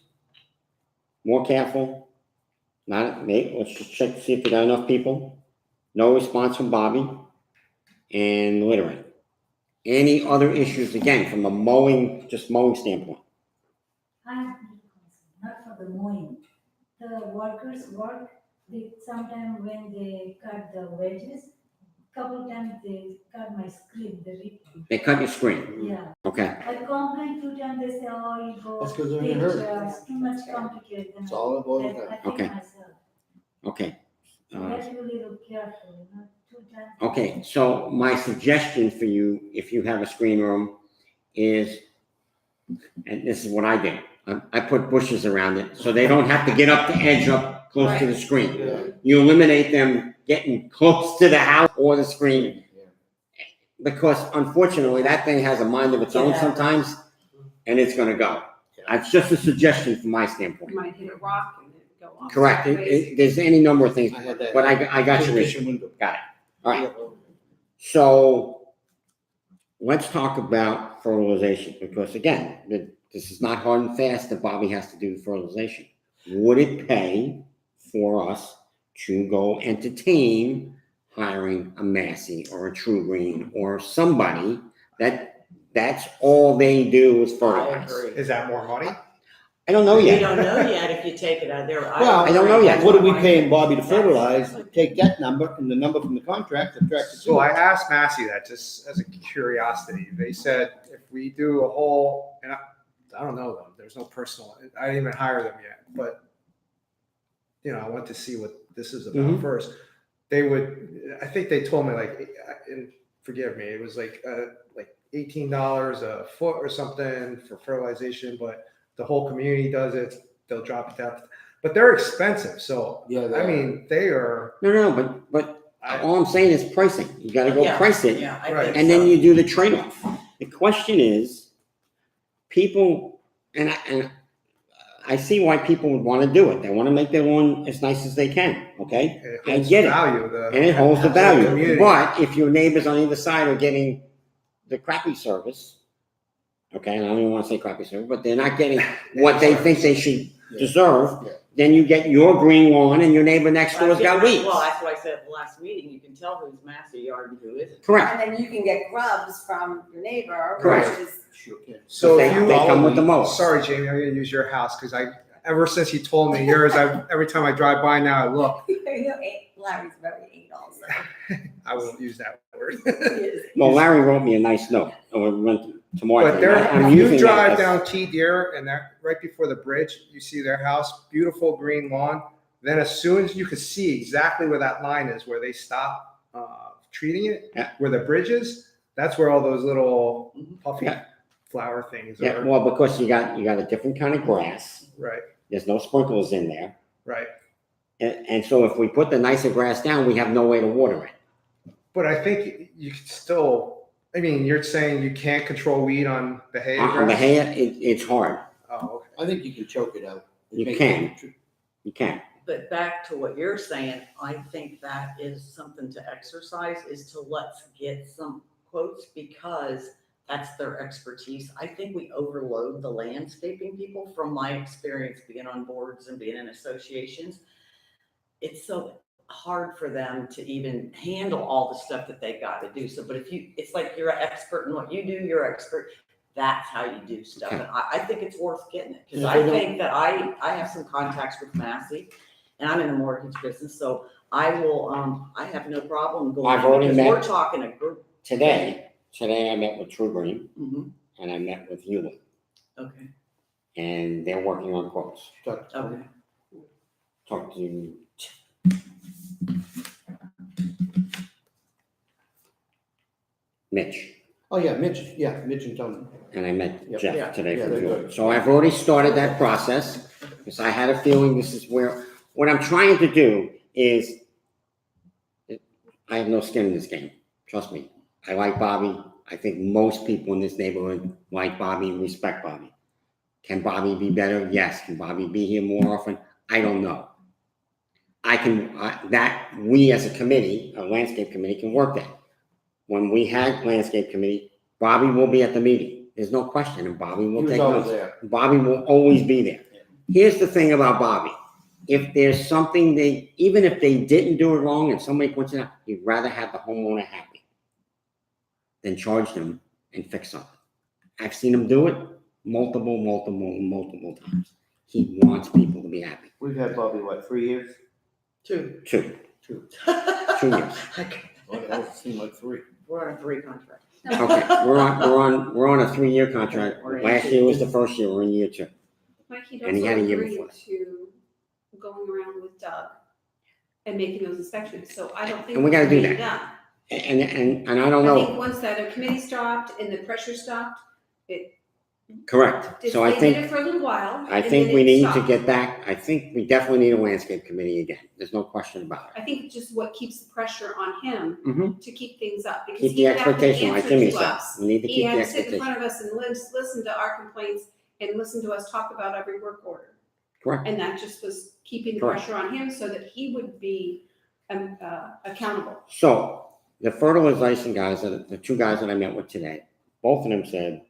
more careful. Not, let's just check to see if we got enough people. No response from Bobby. And littering. Any other issues, again, from a mowing, just mowing standpoint? I have not for the mowing. The workers work, they sometimes when they cut the wedges, couple times they cut my screen, the rip. They cut your screen, Yeah, okay? I complain 2 times, they say, oh, you go. That's 'cause they're in a take, hurry. Too much complicated. That's all it boils down. I think Okay. myself. Okay. That's really little careful, you know, 2 times. Okay, so my suggestion for you, if you have a screen room, is, and this is what I did, I put bushes around it, so they don't have to get up the edge up close to the screen. Yeah. You eliminate them getting close to the house or the screen, because unfortunately, that thing has a mind of its own sometimes, and it's gonna go. It's just a suggestion from my standpoint. Might hit a rock and then go off. Correct, there's any number of things, I had that. but I got your issue. Kitchen window. Got it. All right. So let's talk about fertilization, because again, this is not hard and fast that Bobby has to do fertilization. Would it pay for us to go entertain hiring a Massey or a True Green or somebody that's all they do is I fertilize? agree. Is that more money? I don't know You yet. don't know yet if you take it out there. Well, I don't know yet. What are we paying Bobby to fertilize? Take that number and the number from the contract, subtract it. So I asked Massey that just as a curiosity. They said if we do a whole, and I don't know them, there's no personal, I didn't even hire them yet, but I want to see what this is about Mhm. first. They would, I think they told me and forgive me, it was like $18 a foot or something for fertilization, but the whole community does it. They'll drop it down, but they're expensive. So Yeah, I mean, they are. No, but all I'm saying is pricing. You gotta go Yeah, price it, Yeah, I Right. think and then so. you do the trade-off. The question is, people, and I see why people would wanna do it. They wanna make their lawn as nice as they can, okay? It I holds get it. value. And it holds the value. Community. But if your neighbors on either side are getting the crappy service, okay, and I don't even wanna say crappy service, but they're not getting what they think they should deserve, Yeah. then you get your green lawn and your neighbor next door's got weeds. Well, that's what I said at the last meeting. You can tell who's Massey yard and who isn't. Correct. And then you can get grubs from your neighbor, Correct. which is, Sure can. So They- if you they come with the mower. Sorry, Jamie, I'm gonna use your house because ever since you told me yours, every time I drive by now I look. Larry's very anal, so I won't use that word. he is. Well, Larry wrote me a nice note, or went to Martha. But there, I'm if you using drive that as- down Key Deer and that right before the bridge, you see their house, beautiful green lawn. Then as soon as you can see exactly where that line is, where they stop treating it, Yeah. where the bridge is, that's where all those little puffy Yeah. flower things Yeah, are. well, because you got a different kind of grass. Right, There's no sprinklers in there. right. And so if we put the nicer grass down, we have no way to water it. But I think you could still, I mean, you're saying you can't control weed on the hay On grass? the hay, it's hard. Oh, okay. I think you can choke it out. You Make can. it- You can. But back to what you're saying, I think that is something to exercise, is to let's get some quotes because that's their expertise. I think we overload the landscaping people from my experience being on boards and being in associations. It's so hard for them to even handle all the stuff that they got to do. So, but it's like you're an expert in what you do, you're an expert. That's how you do stuff. Okay. And I think it's worth getting it because Yeah, I they don't- think that I have some contacts with Massey and I'm in the mortgage business. So I will, I have no problem going. I've already because met- We're talking a group. Today I met with True Green Mhm. and I met with Hewlett, Okay, and they're working on quotes. okay. Talked to Mitch, Oh, yeah, Mitch and Tony. and I met Yep. Jeff Yeah. today Yeah, from they're Hewlett. good. So I've already started that process, because I had a feeling this is where, what I'm trying to do is, I have no skin in this game, trust me. I like Bobby. I think most people in this neighborhood like Bobby and respect Bobby. Can Bobby be better? Yes. Can Bobby be here more often? I don't know. We as a committee, a landscape committee, can work that. When we had landscape committee, Bobby will be at the meeting. There's no question, and Bobby He will was take always notes. there. Bobby will always be there. Here's the thing about Bobby. If there's something even if they didn't do it wrong and somebody points it out, he'd rather have the homeowner happy than charge them and fix something. I've seen him do it multiple times. He wants people to be happy. We've had Bobby, 3 years? Two. Two 2. 2 years. Well, it seemed like 3. We're on a 3 contract. Okay, we're on a 3-year contract. We're in Last two. year was the first year. We're in year 2. Mike, he'd And he also had a year agreed before. to going around with Doug and making those inspections, so I don't think. And we gotta do it's being that. done. And I don't I think know. once the other committee stopped and the pressure stopped, Correct. So I they think. did it for a little while. I and think then we it need to stopped. get back, I think we definitely need a landscape committee again. There's no question about it. I think just what keeps the pressure on him Mhm. to keep things up, because Keep he the had to expectation, like answer Jimmy to said. us. We need to He keep the had to sit in expectation. front of us and listen to our complaints and listen to us talk about every work order. Correct. And that just was keeping the Correct. pressure on him so that he would be accountable. So the fertilization guys, the 2 guys that I met with today, both of them said,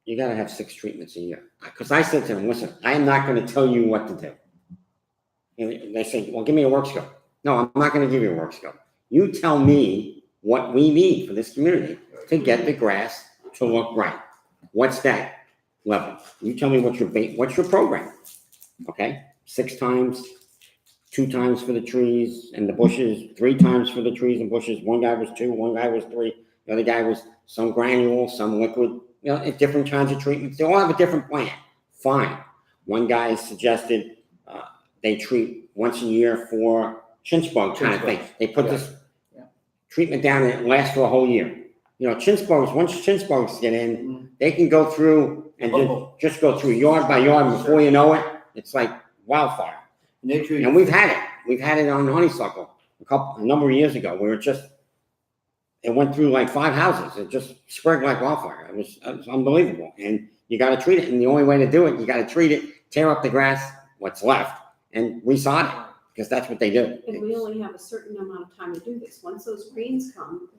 you gotta have 6 treatments a year. Because I said to them, listen, I am not gonna tell you what to do. And they said, well, give me a work scope. No, I'm not gonna give you a work scope. You tell me what we need for this community to get the grass to look right. What's that level? You tell me what's your program, okay? 6 times, 2 times for the trees and the bushes, 3 times for the trees and bushes. One guy was 2, one guy was 3, the other guy was some granule, some liquid, different kinds of treatments. They all have a different plan. Fine. One guy suggested they treat once a year for chinch bug kind of thing. They put this treatment down and it lasts for a whole year. Chinch bugs, once chinch bugs get in, they can go through and just go through yard by yard, and before you know it, it's like wildfire. And we've had it. We've had it on honeysuckle a number of years ago where it went through like 5 houses. It just spread like wildfire. It was unbelievable. And you got to treat it. And the only way to do it, you got to treat it, tear up the grass, what's left, and resod it, because that's what they do. And we only have a certain amount of time to do this. Once those rains come,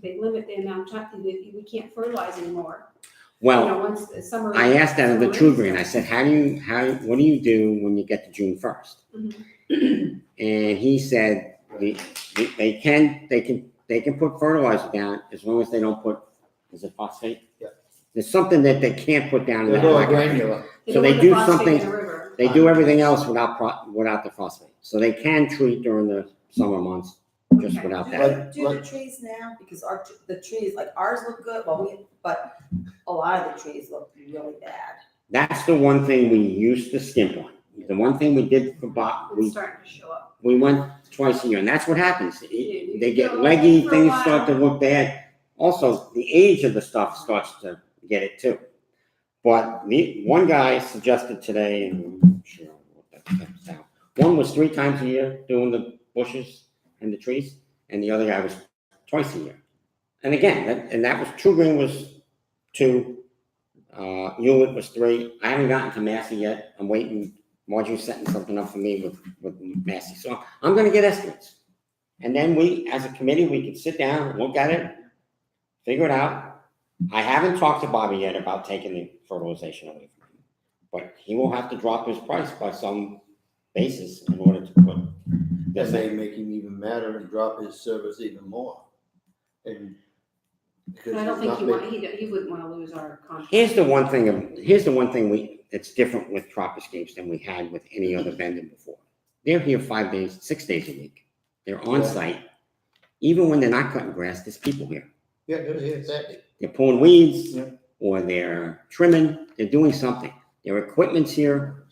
they limit the amount of time, we can't fertilize anymore. Well, Once the summer. I asked that of the summer True rains Green. come. I said, what do you do when you get to June 1st? Mhm. And he said, they can put fertilizer down as long as they don't put, is it phosphate? Yeah. There's something that they can't put down. They're going granular. They So don't they want do the phosphate something- in the river. They do everything else without the phosphate. So they can treat during the summer months just Okay. without Do that. they do the trees now? Because the trees, like ours look good, but a lot of the trees look really bad. That's the one thing we used to skimp on. The one thing we did for It's starting to show up. we went twice a year, and that's what happens. You They get go leggy, for a things while. start to look bad. Also, the age of the stuff starts to get it too. But one guy suggested today, and I'm sure what that's now. One was 3 times a year doing the bushes and the trees, and the other guy was twice a year. And again, that was True Green was 2, Hewlett was 3. I haven't gotten to Massey yet. I'm waiting. Marjorie's setting something up for me with Massey. So I'm gonna get estimates. And then we, as a committee, we can sit down, look at it, figure it out. I haven't talked to Bobby yet about taking the fertilization away from him, but he will have to drop his price by some basis in order to put this That may in. make him even madder and drop his service even more. And because And I don't he's think not making. he wouldn't want to lose our contract. Here's the one thing that's different with Tropicapes than we had with any other vendor before. They're here 5 days, 6 days a week. They're on site. Even when they're not cutting grass, there's people here. Yeah, exactly. They're pulling weeds, Yeah. or they're trimming, they're doing something. Their equipment's here.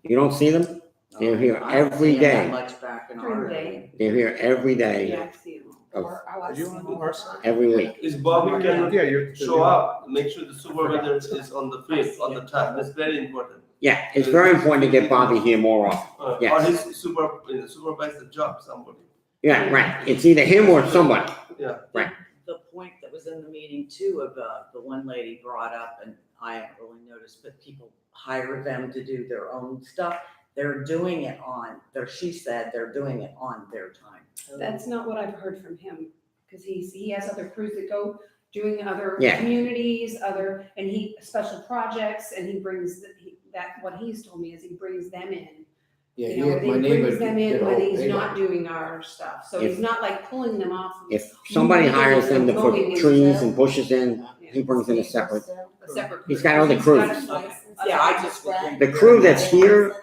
You don't see them? They're here I don't every see 'em that day. Much back in During our the day. day. They're here every day Yeah, I see them. of Are you on our side? every week. Is Bobby can Yeah, you're. show up, make sure the supervisor is on the field, on the time, it's very important. Yeah, it's very important to get Bobby here more often. Yes. Or his supervise the job, somebody. Yeah, right. It's either him or somebody. The point that was in the meeting too of the one lady brought up, and I haven't really noticed, but people hire them to do their own stuff. They're doing it she said they're doing it on their time. That's not what I've heard from him, because he has other crews that go doing other Yeah. communities, and special projects, and he brings, what he's told me is he brings them in. Yeah, You know, he, my he neighbor. brings them did in a when whole he's thing not on doing our stuff, so If- he's not like pulling them off. If somebody hires them to Mowing put is- trees and bushes in, Yeah. he brings in a separate. A separate. He's crew. got other He's crews. got a- Yeah, I just would think. The crew that's here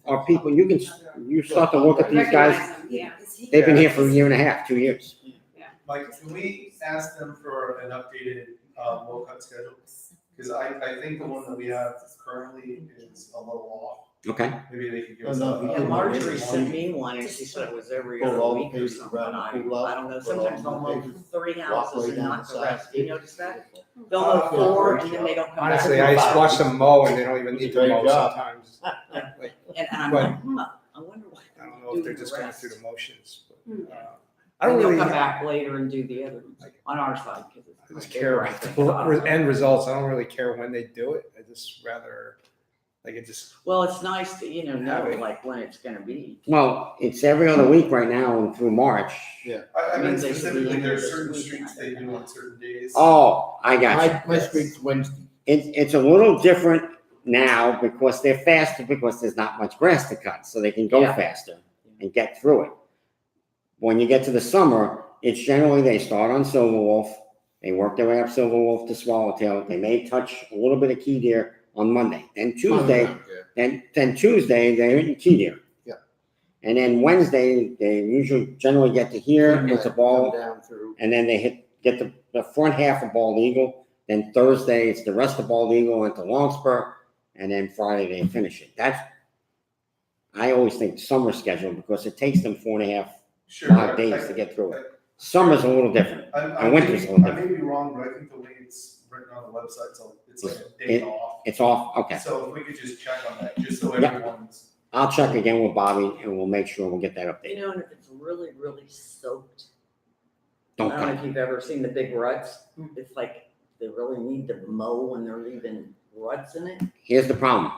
are people, you start to look at these guys, Recognize them, yeah. they've been here for a year and a half, 2 years. Mike, can we ask them for an updated, low cut schedule? Because I think the one that we have currently is a little off. Okay, Maybe they could give Oh, us. no, a- he Yeah, did. Marjorie sent me one and she said it was every Pull other all the week or pages something. around, I pull out, don't know, pull all sometimes the they'll mow pages, 3 walk houses way and down not the the side. rest. You notice that? They'll mow 4 and then they don't come back. Honestly, for I 5. watch them mow and they don't even need to Great mow job. sometimes. And I'm But- like, I wonder why. I don't know if they're just going through the motions. But, Hmm. I don't And they'll really, come back later and do the other ones on our side. 'Cause it's I just bigger, care I about think, the on our side. end results. I don't really care when they do it. I just rather Like it just, Well, it's nice to, know, Have it. like when it's gonna be. Well, it's every other week right now through March. I meant Means they should be specifically, in here there's this certain week. streets they do on certain days. Oh, I got you. My street's Wednesday. It's a little different now because they're faster because there's not much grass to cut, so they can go Yeah. faster and get through it. When you get to the summer, it's generally they start on Silver Wolf, they work their way up Silver Wolf to Swallowtail. They may touch a little bit of Key Deer on Monday. Then Tuesday, then Tuesday they're in Key Deer. Yeah. And then Wednesday they usually generally get to here Come into back, Ball, come down through. and then they get the front half of Bald Eagle. Then Thursday, it's the rest of Bald Eagle into Longspur, and then Friday they finish it. I always think summer schedule because it takes them 4.5, Sure. 5 days to get through it. Summer's a little different. And winter's a little I different. may be wrong, but I think the way it's written on the website, it's like a day off. It's off, okay. So if we could just check on that, just so Yeah. everyone's. I'll check again with Bobby and we'll make sure we'll get that updated. And if it's really, really soaked, Don't I don't know cut if it. you've ever seen the big ruts. It's like they really need to mow when they're leaving ruts in it. Here's the problem.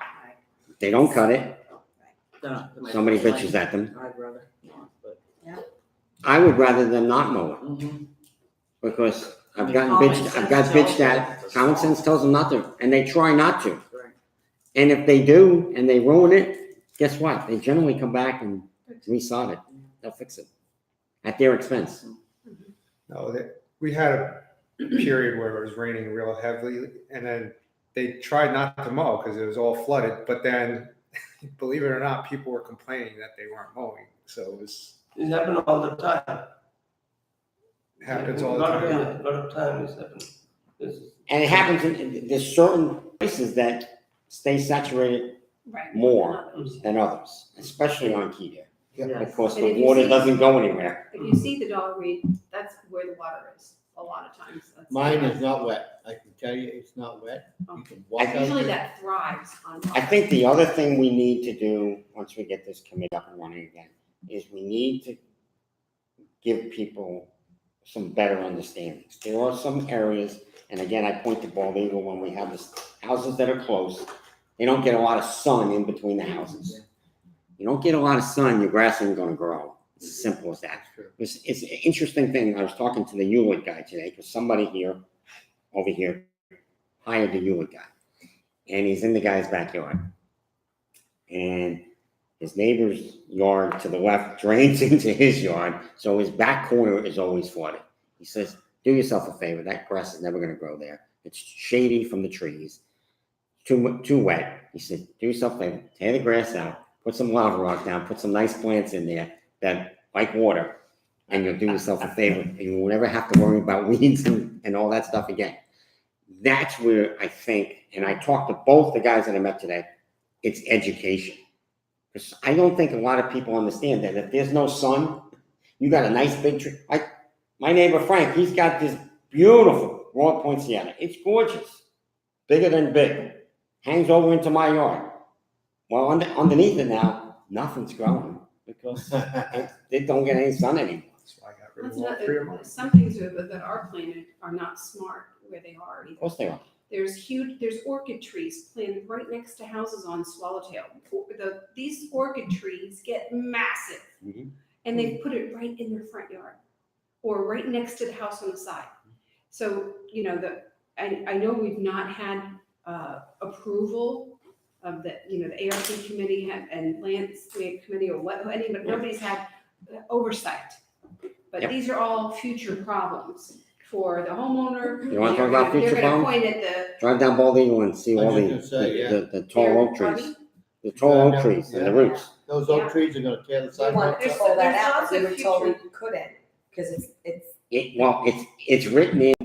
They don't cut it. Somebody bitches at them. I'd rather not, but. I would rather them not mow it Mhm. because I've I mean, gotten common bitched, I've sense got tells bitched you at, it's a common swamp. sense tells them not to, and they try not to. Right. And if they do and they ruin it, guess what? They generally come back and resod it. They'll fix it at their expense. no, we had a period where it was raining real heavily and then they tried not to mow because it was all flooded, but then believe it or not, people were complaining that they weren't mowing. So It happens all the time. happens all the Lot time. of time it's happening. And it happens there's certain places that stay saturated Right. more than others, especially on Key Deer. Yeah. Because And the if you water see- doesn't go anywhere. If you see the dog reed, that's where the water is, a lot of times. That's- Mine is not wet. I can tell you, it's not wet. You can walk out Usually there. that thrives on. I think the other thing we need to do, once we get this committee up and running again, is we need to give people some better understandings. There are some areas, and again, I point to Bald Eagle when we have the houses that are close, they don't get a lot of sun in between the houses. You don't get a lot of sun, your grass ain't gonna grow. It's as simple as that. It's an interesting thing. I was talking to the Hewlett guy today, because somebody over here, hired the Hewlett guy. And he's in the guy's backyard. And his neighbor's yard to the left drains into his yard, so his back corner is always flooded. He says, do yourself a favor, that grass is never gonna grow there. It's shady from the trees, too wet. He said, do yourself a favor, tear the grass out, put some lava rock down, put some nice plants in there that like water, and you'll do yourself a favor, and you will never have to worry about weeds and all that stuff again. That's where I think, and I talked to both the guys that I met today, it's education. Because I don't think a lot of people understand that if there's no sun, you got a nice big tree. My neighbor Frank, he's got this beautiful raw poinsettia. It's gorgeous, bigger than big, hangs over into my yard. Well, underneath it now, nothing's growing because they don't get any sun anymore. That's why I got rid That's of all 3 of another, mine. some things that are planted are not smart where they are Of either. course they are. There's orchid trees planted right next to houses on Swallowtail. These orchid trees get massive. Mhm. And they put it right in their front yard or right next to the house on the side. So, I know we've not had approval of the ARP committee and landscape committee or what, but nobody's had oversight. But Yep. these are all future problems for the homeowner. You wanna talk about future They're gonna problems? point at Drive down Bald Eagle and see I all was the, just gonna say, yeah. the tall oak Pardon trees. me? The tall oak trees and the Yeah. roots. Those Yeah. oak trees are gonna tear the We sidewalk wanted to There's- pull that there's out, lots but we of were told we future- couldn't, because It's written in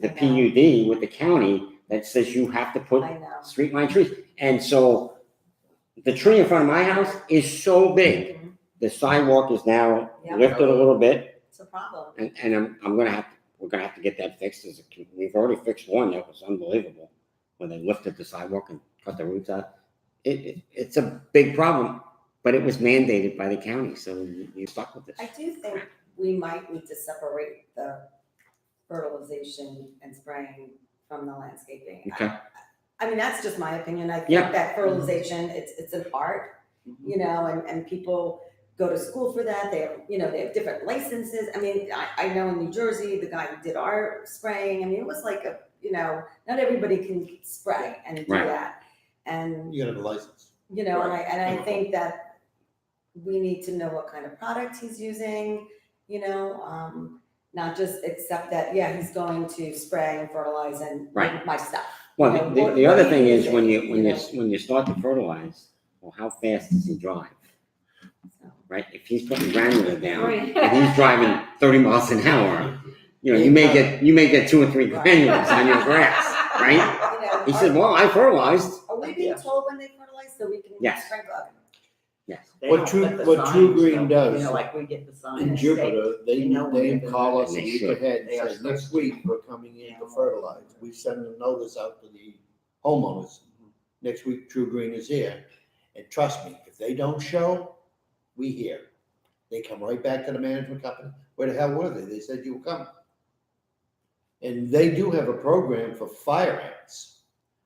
the I know. PUD with the county that says you have to put I know. street line trees. And so the tree in front of my house is so big, Mhm. the sidewalk is now Yeah. lifted a little bit. It's a problem. And we're gonna have to get that fixed. We've already fixed one that was unbelievable, when they lifted the sidewalk and cut the roots out. It's a big problem, but it was mandated by the county, so you're stuck with this. I do think we might need to separate the fertilization and spraying from the landscaping. Okay. I mean, that's just my opinion. I Yeah. think that fertilization, it's an art, you know, and people go to school for that. They have, you know, they have different licenses. I mean, I know in New Jersey, the guy who did our spraying, I mean, it was like a, you know, not everybody can spray and do Right. that. And, You gotta have a license. you know, and I think that we need to know what kind of product he's using, you know, not just accept that, yeah, he's going to spray and fertilize and Right. make my stuff. Well, You know, the what other are thing you is when using, when you start to fertilize, well, how fast does he drive? Right? If he's putting granular down Right. and he's driving 30 miles an hour, you know, you may get 2 or 3 granules on your grass, right? You know, He said, well, I fertilized. Are we being told when they fertilize so we can Yes. sprinkle? Yes. They What don't True- put the what True signs, Green though. does You know, like we get the sign. In that Jupiter, they know when they they're call gonna- us a They week should. ahead They are and say, supposed next to. week, we're coming in to fertilize. We send a notice out to the homeowners. Next week, True Green is here. And trust me, if they don't show, we hear. They come right back to the management company. Where the hell were they? They said you were coming. And they do have a program for fire ants.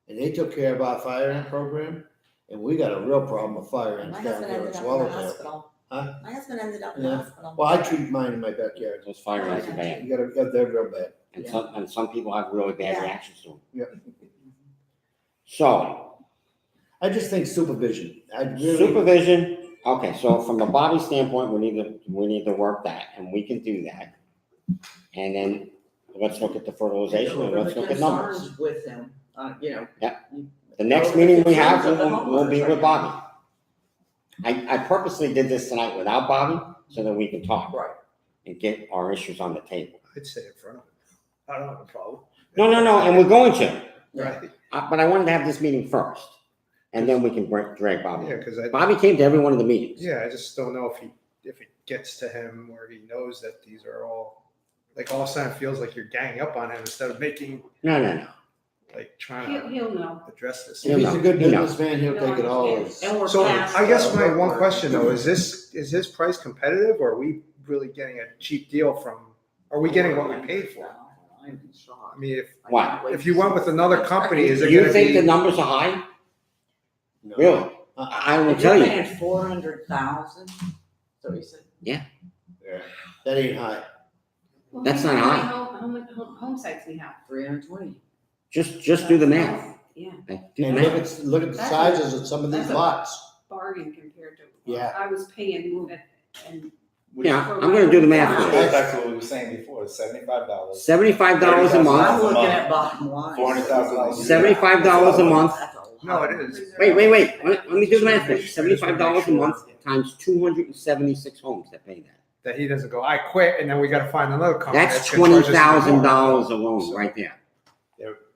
And they took care of our fire ant program. And we got a real problem with fire My ants down husband here ended as up in well the as that. hospital. Huh? My husband ended up in the Yeah. hospital. Well, I treat mine in my backyard. Those fire ants are bad. You gotta, they're real bad. And some people have really bad Yeah. reactions to them. Yeah. So, I just think supervision. I really. supervision, okay, so from the Bobby standpoint, we need to work that, and we can do that. And then let's look at the fertilization and let's look at numbers. Concerns with him, you know. The next Those are meeting we concerns have of the will be homeowners, with right? Bobby. I purposely did this tonight without Bobby so that we can talk. Right. And get our issues on the table. I'd say in front of him. I don't have a problem. No, and we're going to, Right, but I wanted to have this meeting first. And then we can drag Bobby. yeah, because Bobby came to every one of the meetings. yeah, I just don't know if it gets to him where he knows that these are all, like all of a sudden it feels like you're ganging up on him instead of making, No. like trying He'll to know. address this. If he's a good You know. businessman, he'll take it all. as- And we're So past I guess the my work one order. question though, is his price competitive or are we really getting a cheap deal from, are we getting what we paid for? I'm in shock. I mean, Why? if you went with another company, is Do it you gonna think the be? numbers are high? No. Really? I will tell You're you. paying 400,000, so he said. Yeah, that ain't high. Well, That's think not how high. many home sites we have. 320. Just do the math. Yeah, Okay, do the And math. look at the That's sizes of some of these that's a- lots. bargain compared to Yeah. what I was paying and Yeah, I'm gonna do the math Which for goes you. back to what we were saying before, $75. $75 a I'm month, looking at bottom line. $400,000. $75 a month. That's a lot. No, it is. Wait. Let me do the math for you. $75 a month times 276 homes that pay that. That he doesn't go, I quit, and then we gotta find another company. That's gonna charge us even more. $20,000 alone right there.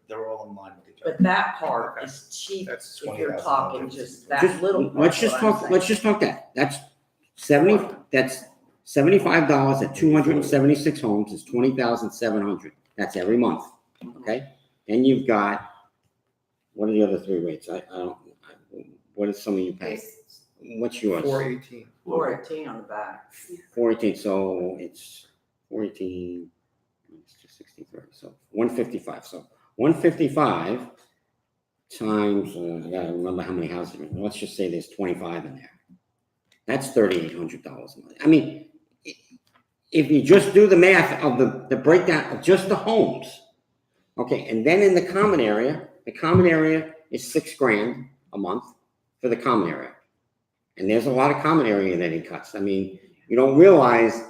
They're all in line with each other. But that part is cheap That's if you're $20,000. talking just that little part. Let's just talk that. That's $75 at 276 homes is 20,700. That's every month, okay? Then you've got, what are the other three rates? I don't, what is some of you pay? What's yours? 418. 418 on the back. 418, so it's 418, it's just 63, so 155. So 155 times, I gotta remember how many houses, let's just say there's 25 in there. That's $3,800 a month. I mean, if you just do the math of the breakdown of just the homes, okay, and then in the common area is $6,000 a month for the common area. And there's a lot of common area that he cuts. I mean, you don't realize,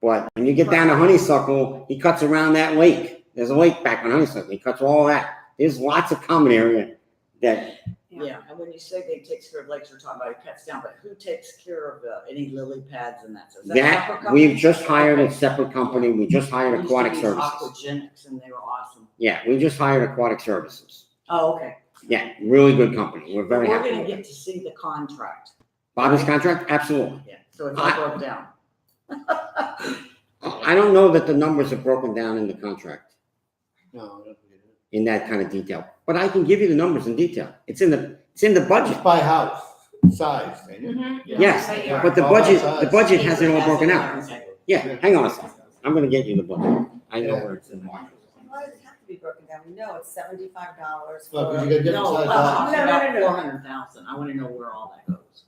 but when you get down to Honeysuckle, he cuts around that lake. There's a lake back on Honeysuckle. He cuts all that. There's lots of common area that, Yeah, and when you say they takes care of lakes, you're talking about it cuts down, but who takes care of any lily pads and that? So is that a separate that company? we've just hired a Okay. separate company. We just hired We used to Aquatic use Services. Aquagenics and they were awesome. Yeah, we just hired Aquatic Services. Oh, okay. Yeah, really good company. We're very We're happy gonna with get it. to see the contract. Bobby's contract? Absolutely. Yeah, so it's all broke down. I don't know that the numbers are broken down in the contract No, I don't get it. in that kind of detail, but I can give you the numbers in detail. It's in the budget. It's by house, size, ain't it? Yes, Yeah. but the All budget outside. has it all broken out. Okay. Yeah, hang on a second. I'm gonna get you the budget. I know where it's in. be broken down. We know it's $75 Well, 'cause for. you got different No, size I'm lots. talking No, no, about no, no. 400,000. I wanna know where all that goes.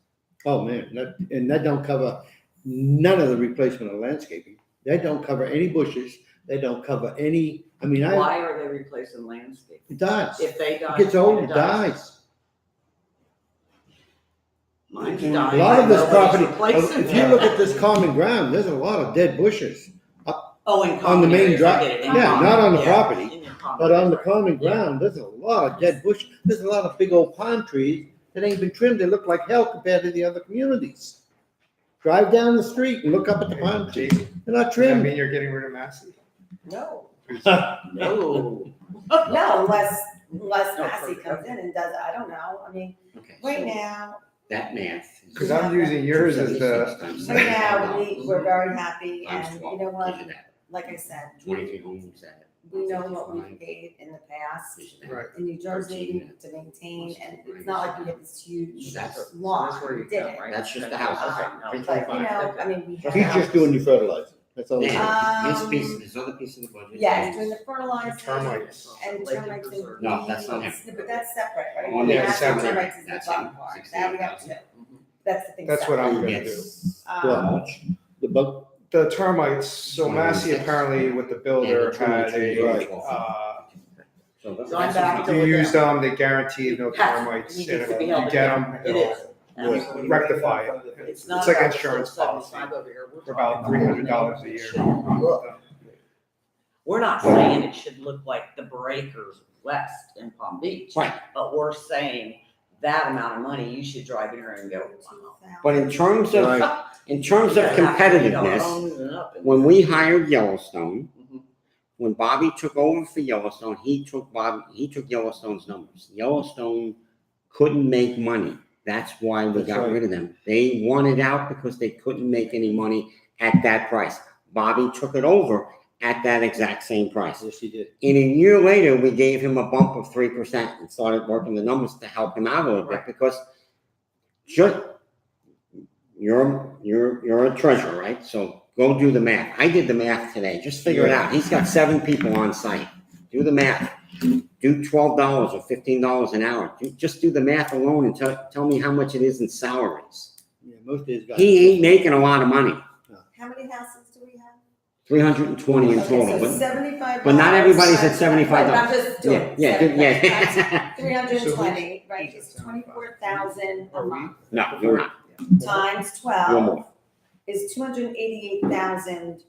Oh, man, that don't cover none of the replacement of landscaping. That don't cover any bushes, they don't cover any, I mean, Why are they replacing landscape? it dies. If they die. It gets old, it dies. Mine's A dying. A lot of this Nobody's property, replacing if you it. look at this common ground, there's a lot of dead bushes. Oh, in on the common main areas, I drive- get it, in yeah, common, not on the yeah, property, in your common But on the area. common Yeah. ground, there's a lot of dead bush, there's a lot of big old pine trees that ain't been trimmed, they look like hell compared to the other communities. Drive down the street and look up at the pine trees, Jason, they're not does that trimmed. mean you're getting rid of Massey? No, No. no, unless No, Massey for- comes in and does, I don't know, I mean, Okay, right so now, that math. is Cause I'm using yours as the, 276 times right now, $75 we're very happy, times and 12 you know what, gives you that. like I said, 23 homes at we know what 55 we've paid in the past gives you that. right. in New Jersey to maintain, and it's not like we get this huge lawn, That's where you we did go, it. right? That's just the house. Okay, But, you know, I mean, we have. He's just doing your fertilizer, that's all he's doing. Then his piece, his other piece of the budget. Yeah, he's is- doing the fertilizer. Termites. And termites and. No, that's not him. But that's separate, right? On the Mass separate. termites is the That's bottom him, part, 68,000. now we have two, that's the thing. That's what I'm separate. gonna do. Gets Um, mulch. The bug, The termites, so Massey apparently with the builder had Right. So that's- So I'm back to- you use them, they guarantee no termites, He and needs to be if you held get accountable. them, It is. it'll Absolutely. rectify it. It's not It's like about insurance the policy 75 over here. We're for about talking $300 a year. Look, we're not saying it should look like the breakers west in Palm Beach. Right. But we're saying that amount of money, you should drive in here and go, wow. But in terms of, Right. in terms of Yeah, competitiveness, homes and up and- when we hired Yellowstone, Mhm. when Bobby took over for Yellowstone, he took Yellowstone's numbers. Yellowstone couldn't make money. That's why we That's got right. rid of them. They wanted out because they couldn't make any money at that price. Bobby took it over at that exact same price. yes, he did. In a year later, we gave him a bump of 3% and started working the numbers to help him out a little bit because just, you're a treasurer, right? So go do the math. I did the math today. Just figure it out. He's got 7 people on site. Do the math. Do $12 or $15 an hour. Just do the math alone and tell me how much it is in salaries. Yeah, most of his guys. He ain't making a lot of money. How many houses do we have? 320 in total. Okay, so But $75. but not everybody's at $75. Right, I'm just doing. yeah. 320, right, it's 24,000 a month, No, you're not. times You're 12 more. is 288,000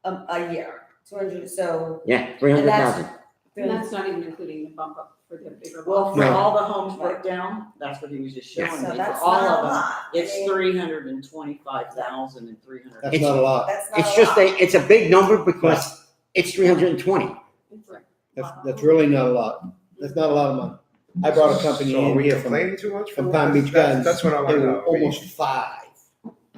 a year. 200, so. Yeah, 300,000. And that's not even including the bump up for the bigger Well, lot. for No. all the homes broke down, that's what he was just showing So me, for that's all not a of them, lot. it's I mean, 325,000 and 300. That's not a lot, That's not It's a just lot. it's a big number because it's 320. It's right. that's really not a lot, that's not a lot of money. I brought a company So are in we here from complaining too much? from for Palm this? Beach That's- Gardens. That's what I They wanna were know. almost 5,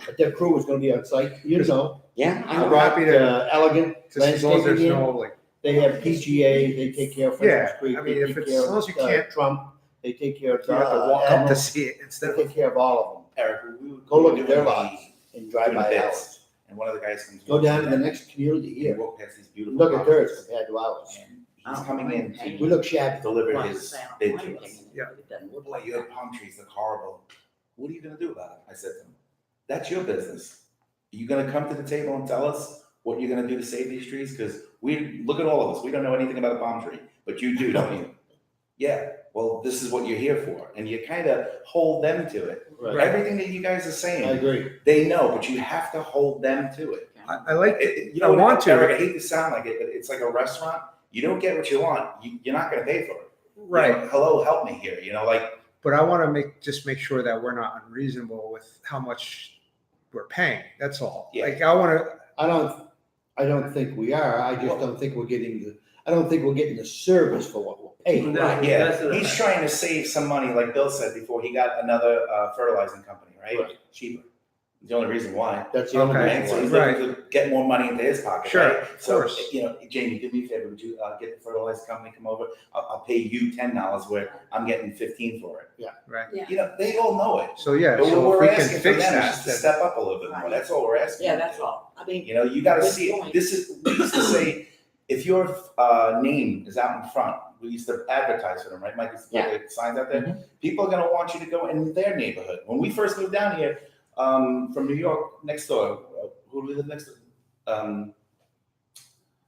but their crew was gonna be on site, you know. Yeah, I I know. brought happy to- Elegant Just as long as there's Landscaping in. no like, They have PGA, they take care of Yeah, French Creek, I mean, they if take it's- care as long as you of can't- Trump, they take care of you have to walk up to Admiral, see it they instead of. take care of all of them. Eric, we would. Go look at their lots and drive Doing by bits, ours. And one of the guys comes. Go down to the next community You here, walk past these beautiful. look at theirs properties, compared to ours. And he's coming in We to look shabby. deliver Like his the sound, bid mine to us. came in, Yeah. but it doesn't look Boy, like your that. palm trees look horrible. What are you gonna do about it? I said to him, that's your business. Are you gonna come to the table and tell us what you're gonna do to save these trees? Because look at all of us, we don't know anything about a palm tree, but you do, don't you? Yeah, well, this is what you're here for, and you kind of hold them to it. Right. Everything that you guys are I saying, agree. they know, but you have to hold them to it. I like, You I know, want to. Eric, I hate to sound like it, but it's like a restaurant. You don't get what you want, you're not gonna pay for it. You know, right, hello, help me here, like, but I wanna make sure that we're not unreasonable with how much we're paying, that's all. Yeah. Like, I wanna, I don't think we are, I just don't think we're getting the service for what we're paying. That- yeah, that's right. he's trying to save some money, like Bill said before, he got another fertilizing company, right? Right. Cheaper. The only reason why. That's the only Okay. Right, so reason he's why. looking to get more money into his pocket, Sure, right? of So, course. Jamie, do me a favor, would you get the fertilizer company, come over, I'll pay you $10 where I'm getting 15 for it. right, They all know it. so yeah, But what so if we're we can asking for fix them is that, just to then- step up a little bit more, that's all we're asking. Yeah, them to that's do. all. I mean, You know, you gotta Good see it. point. We used to say, if your name is out in front, we used to advertise for them, right? Mike used to put the signs out there. People are gonna want you to go in their neighborhood. When we first moved down here from New York, next door, who do we live next to?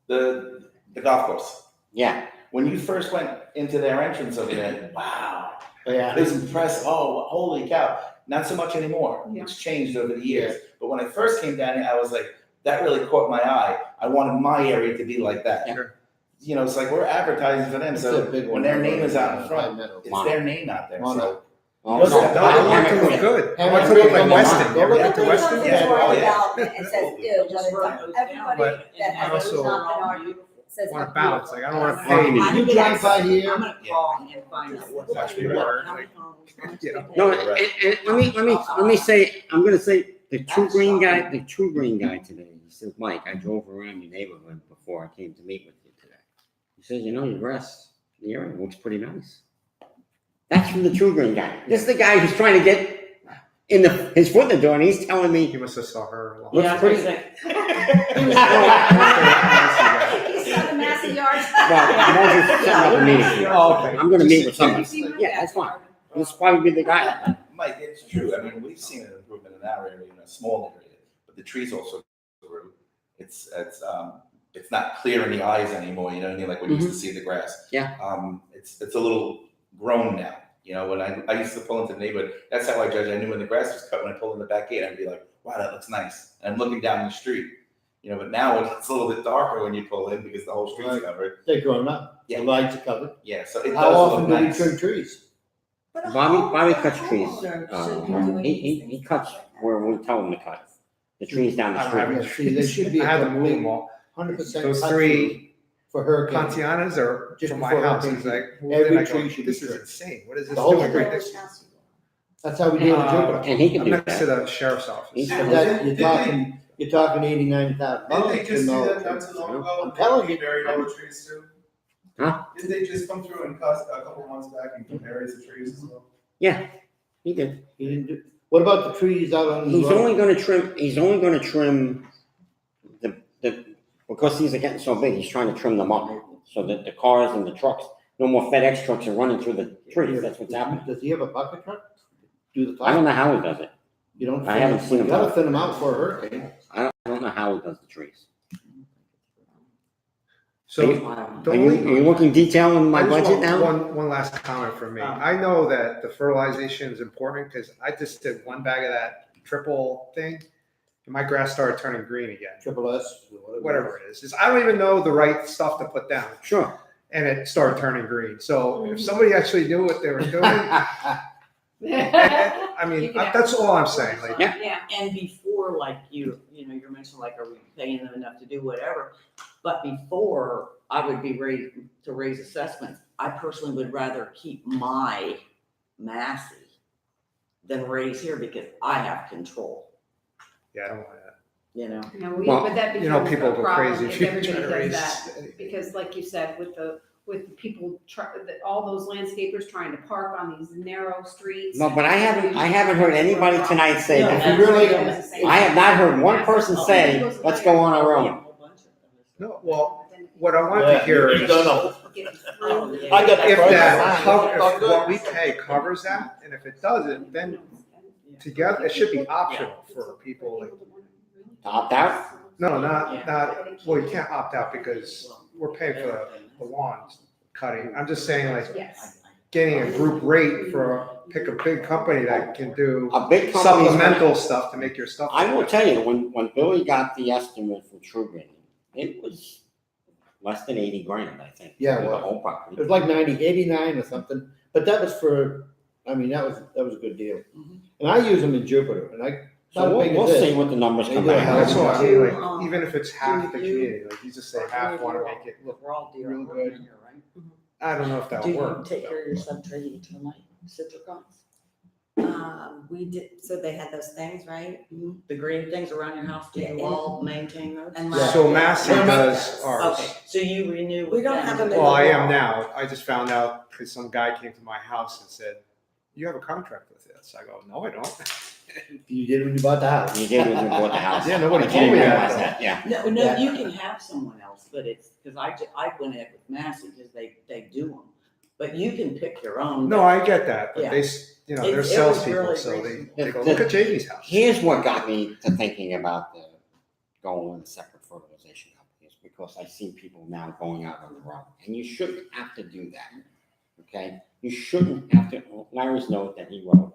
The golf course. Yeah, When you first went into their entrance over there, wow, Yeah. it was impressive. Oh, holy cow! Not so much anymore. Yeah. It's changed over the years. But when I first came down here, I was like, that really caught my eye. I wanted my area to be like that. Sure. You know, it's like we're advertising for them. It's So a big when one. their name is out in front, High Meadow. it's their name out there. Mono. So well, Does no, it- No, I want it to Hammer look good. I Hammer want it to look like Creek, Weston. You ever Hammer been to Creek. Weston? Everybody Yeah. comes into our Oh, yeah. development and says, ew, Just but run those down. everybody that I has also not been argued says. want how a balance. beautiful Like, I don't want to it is. pay I'm any. You drive by here. I'm gonna call and find out what's. Watch me work, like, you know. no, and let me say, I'm gonna say, the true green guy today, he says, Mike, I drove around your neighborhood before I came to meet with you today. He says, you know, your grass, the area looks pretty nice. That's from the true green guy. This is the guy who's trying to get his foot in the door, and he's telling me, You must have saw her. a lot. Looks pretty- He's got a massive yard. well, I'm just setting up a meeting. Oh, okay. I'm gonna meet with Have somebody. you seen my Yeah, that's fine. backyard? This will probably be the guy. Mike, it's true. I mean, we've seen an improvement in our area, in a small area, but the trees also grew. It's not clear in the eyes anymore. You know what I mean? Like when you used to see the grass. Yeah. It's a little grown now. You know, when I used to pull into the neighborhood, that's how I judge. I knew when the grass was cut when I pulled in the back gate. I'd be like, wow, that looks nice. And I'm looking down the street. You know, but now it's a little bit darker when you pull in because the whole street's Right. covered. They're grown up. Yeah. The lights are covered. Yeah, so it How does often look do we nice. trim trees? But a Bobby home- cuts a trees. homeowner should be doing these He things cuts where we tell him to cut. The trees down I the don't have street. any Yeah, see, there should be I a had to move complete them all. 100% Those cut three for hurricane. Pontianas are Just from my before house. hurricane It's like, Every then I go, tree should be this is trimmed. insane. What is this The whole doing street. right next? That's how we do it in Jupiter. And he can I'm do next to that. the sheriff's office. He's- But that, you're talking 80, 90,000 Didn't dollars. they just do that not too long ago? I'm telling you. Buried all the trees too? Huh? Didn't they just come through and cut a couple months back and cut areas of trees as well? Yeah, he did. You didn't do, what about the trees out on the He's road? only gonna trim the, because these are getting so big, he's trying to trim them up. So that the cars and the trucks, no more FedEx trucks are running through the trees. That's what's happening. Does he have a bucket truck? Do the top? I don't know how he does it. You don't. I haven't seen You him. gotta thin them out for a hurricane. I don't know how he does the trees. So Are the you only. looking detail in my I just budget want now? One last comment from me. I know that the fertilization is important because I just did one bag of that triple thing, and my grass started turning green again. Triple S, Whatever it is. Just, I don't even know the right stuff to put down, Sure. and it started turning green. So if somebody actually knew what they were doing, I mean, You could have- that's all I'm saying. Like, Yeah. Yeah. And before, like you know, mentioned like, are we paying them enough to do whatever? But before, I would be ready to raise assessments. I personally would rather keep my Massey than raise here because I have control, yeah, I don't want that. you know? Well, But that You know, becomes people a go problem crazy if if you everybody try to does raise that. anything. Because like you said, with the people, all those landscapers trying to park on these narrow streets. No, but I haven't heard anybody tonight say No, that. if you really- I have not heard one person say, let's go on our own. No, well, what I wanted to hear is No, no. I got if that, Oh, if good. what we pay covers that, and if it doesn't, then together, it should be optional for people. Like, To opt out? no, not, well, you can't opt out because we're paying for the lawn cutting. I'm just saying like Yes. getting a group rate for, pick a big company that can do A big company's gonna- supplemental stuff to make your stuff. I will tell you, when Billy got the estimate from True Green, it was less than 80 grand, I think. Yeah, for the well, whole It property. was like 89 or something, but that was for, I mean, that was a good deal. And I use them in Jupiter, and I, So we'll see what the numbers come They do a back. hell of That's a all I mean, like, Um, even if it's half the do you- community, like you just say half want to make it look, We're all deer. real We're good. here, right? I don't know if Do that'll you work. take care of your subtree termite, citricons? We did, so they had those things, right? The green things around your house, do Yeah, you all maintain those? And Yeah. So Massey Yeah. does ours. Okay, so you renew with We don't them? have them in Well, I the am law. now. I just found out because some guy came to my house and said, "You have a contract with this." I go, "No, I don't." You did when you bought the house. You did when you bought the house. Yeah, nobody But told you me didn't that, realize though. that, yeah. No, Yeah. you can have someone else, but it's, cause I went ahead with Massey, cause they do them. But you can pick your own. No, I get that, but Yeah. they, you know, they're It was salespeople, really so reasonable. they go, look at Jamie's house. Here's what got me to thinking about the going with a separate fertilization company is because I see people now going out on their own, and you shouldn't have to do that. Okay, you shouldn't have to. Larry's note that he wrote,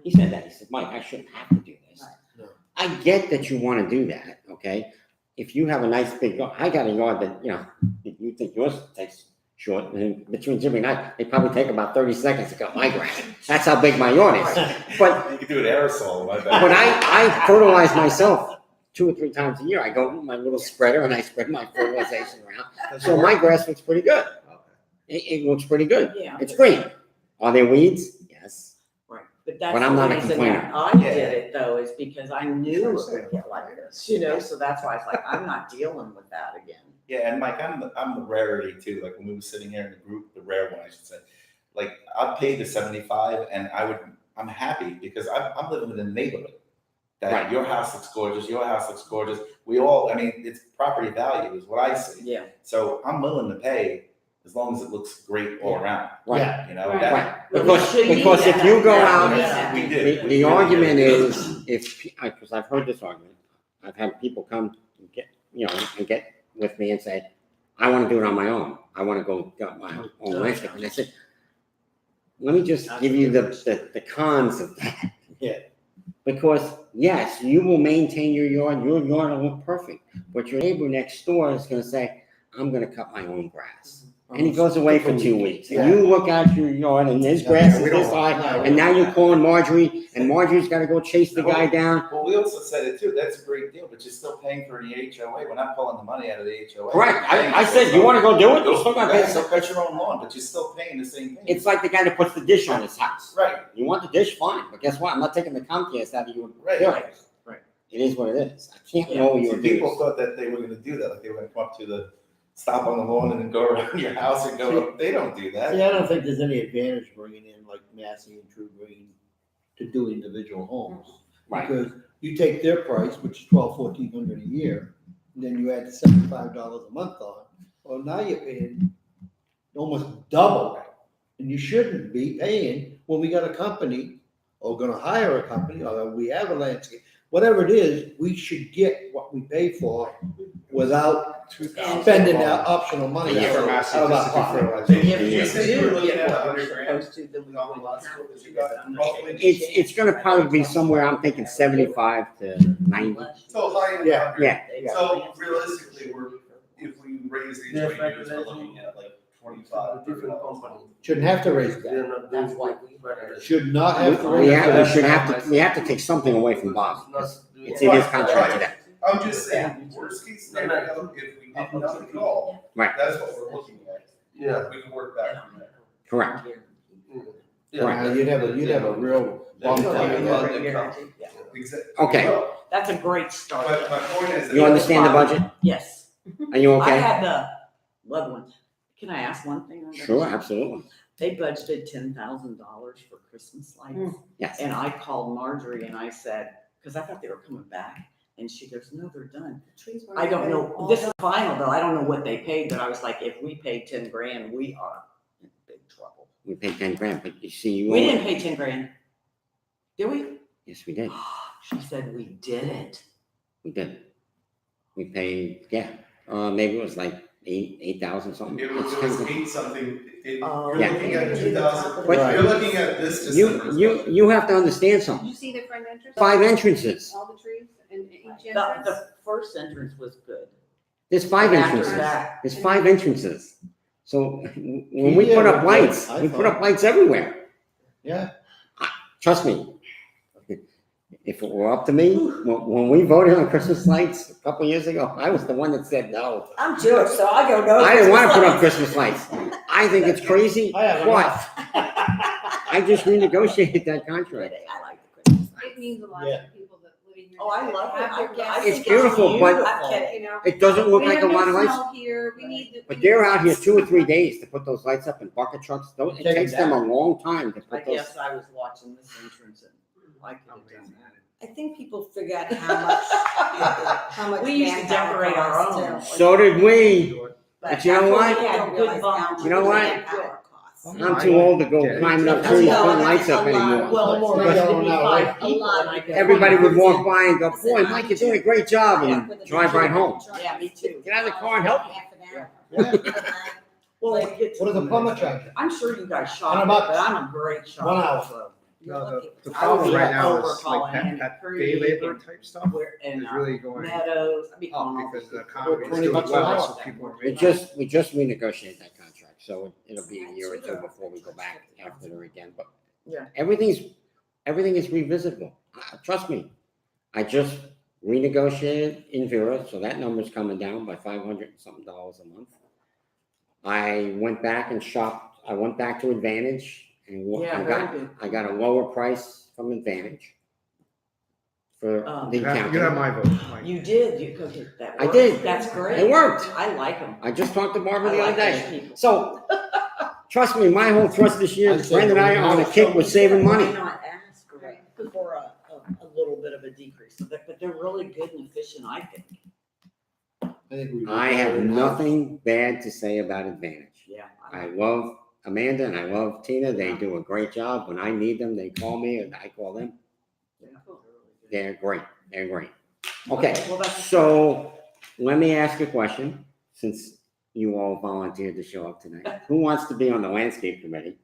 he said that. He said, Mike, I shouldn't have to do this. No. I get that you want to do that. Okay, if you have a nice big yard, I got a yard that you think yours takes short, and between Jimmy and I, they probably take about 30 seconds to cut my grass. That's how big my yard is. But You can do an aerosol, my bad. but I fertilize myself 2 or 3 times a year. I go with my little spreader and I spread my fertilization around. So my grass looks pretty good. It looks pretty good. Yeah. It's green. Are there weeds? Yes. Right, but that's But I'm the not a reason complainer. that I did it though, is because I knew it would get like this, so that's why it's like, I'm not dealing with that again. Yeah, and Mike, I'm the rarity too. Like when we were sitting here in the group, the rare one, I should say. Like I'd pay the 75, and I'm happy because I'm living in a neighborhood that Right. your house looks gorgeous, your house looks gorgeous. We all, I mean, it's property value is what I see. Yeah. So I'm willing to pay as long as it looks great all around. Right. Yeah. You know, Right. that, Right. But we Because shouldn't because need if you that. go Yeah, out, we did. we the, did. the argument is because I've heard this argument. I've had people come and get with me and say, I want to do it on my own. I want to go get my own landscape. And I said, let me just give you the cons of that. Yeah. Because yes, you will maintain your yard will look perfect, but your neighbor next door is going to say, I'm going to cut my own grass. And he goes away for 2 weeks. And you look out your yard and there's grass is we don't this want high, that. and now you're calling Marjorie, and Marjorie's got to go chase the guy down. well, we also said it too. That's a great deal, but you're still paying for the HOA. We're not pulling the money out of the HOA. Correct. I said, you want to go do it? You're still going to Right, pay. so cut your own lawn, but you're still paying the same thing. It's like the guy that puts the dish on his house. right, You want the dish, fine, but guess what? I'm not taking the Comcast out of your right. bill. Right. It is what it is. I can't Yeah. know See, your people dues. thought that they were gonna do that, like they were gonna come up to the, stop on the lawn and then go around your house and go, they don't do that. Yeah, I don't think there's any advantage bringing in like Massey and True Green to do individual homes. Right. Because you take their price, which is $1,200-$1,400 a year, and then you add the $75 a month on, well, now you're paying almost double. And you shouldn't be paying when we got a company, or gonna hire a company, or we have a landscape, whatever it is, we should get what we pay for without spending that optional money. Yeah. For out Massey, of just our to do pocket. fertilization. If Yeah. you So you were do looking get at what we're 100 grand supposed to, then we on the wouldn't last have quote to that you do got, that. I'm roughly? not It's going to probably be somewhere, I'm thinking 75 to 90. So high. Yeah. Yeah. So realistically, if we raise these wages, we're looking at like 25. Different company. Shouldn't have to raise They're that. not That's doing why it. we- Should not have to We raise should that. we have to take something away from Bob. Not doing It's it. in his contract today. I'm just saying, worst case scenario, if we did nothing at all, Right. that's what we're looking at. Yeah, We can work back from there. Correct. yeah. You'd have a real bonfire. Yeah. Exactly. Okay. That's a great start. But my point is. that- You understand the budget? Yes. Are you I okay? had the loved one. Can I ask one thing? on that? Sure, absolutely. They budgeted $10,000 for Christmas lights. Yes. And I called Marjorie and I said, because I thought they were coming back, and she goes, no, they're done. I don't know, this is final though, I don't know what they paid, but I was like, if we pay 10 grand, we are in big trouble. We paid 10 grand, but you see, you We only- didn't pay 10 grand. Did we? Yes, we did. She said we didn't. We did. We paid, maybe it was like 8,000 something. It was It's 10 grand. 8 something, Oh, you're looking at 2,000, But- you're looking at this December's budget. You have to understand Did something. you see the front entrance? 5 entrances. All the trees and each The, entrance? the first entrance was good. There's 5 And after entrances. that, There's 5 entrances. So when we put up Yeah, lights, I we put thought- up lights everywhere. Yeah. Trust me. If it were up to me, when we voted on Christmas lights a couple years ago, I was the one that said no. I'm Jewish, so I go no. I didn't want to put up Christmas lights. I think it's crazy. I have What? enough. I just renegotiated that contract. I like the Christmas lights. It means a lot Yeah. to people that live in here. Oh, I love it. Have their I guests. It's think beautiful, but- beautiful. You know. It doesn't look We like a have no lot of lights, snow here, we need. the- but we they're need out here lights. 2 or 3 days to put those lights up in bucket trucks. It Take takes them them a long time to I put those. guess I was watching this entrance and I could have done that. I think people forget how much We used to manpower decorate our costs, own. too. So did we. But you know that's what? We had Don't good realize how volunteers. You know what? manpower costs. I'm too old to go Yeah. climbing up That's trees, no, putting that's lights up a lot. anymore. Well, it's Come on, nice to going be out, 5 right? people and I could. Everybody would walk by and go, Listen, boy, Mike, you're doing a great job, and drive right home. Yeah, me too. Get out of the car and help me. Half an hour. Yeah. Well, Like, it gets. What does a plumber charge? I'm sure you guys shop, $100 it, bucks. but I'm a great shopper. 1 hour. So You're No, lucky. the I problem was right now over is calling like Andy that day Creek labor and type stuff We're in is really going Meadows. I be calling up all because these the people. economy is 20 doing bucks an well, hour. so people are We making. just renegotiated that contract, so it'll be a year or two before we go back after there again, but Yeah. everything is revisitable. Trust me. I just renegotiated in Vera, so that number's coming down by $500 and something a month. I went back and shopped, I went back to Advantage and Yeah, very good. I got a lower price from Advantage for the You have accounting. my vote, Mike. You did, you could, that I worked. did. That's great. It worked. I like them. I just talked to Barbara I the like other those day. people. So, trust me, my whole thrust this year, I'd say Brandon and I are on a kick with saving Why money. not ask for a little bit of a decrease? But they're really good and efficient, I think. I have nothing bad to say about Advantage. Yeah. I love Amanda and I love Tina. They do a great job. When I need them, they call me and I call them. Yeah, cool. They're great. They're great. Okay, Well, that's. so let me ask a question, since you all volunteered to show up tonight. Who wants to be on the landscape committee?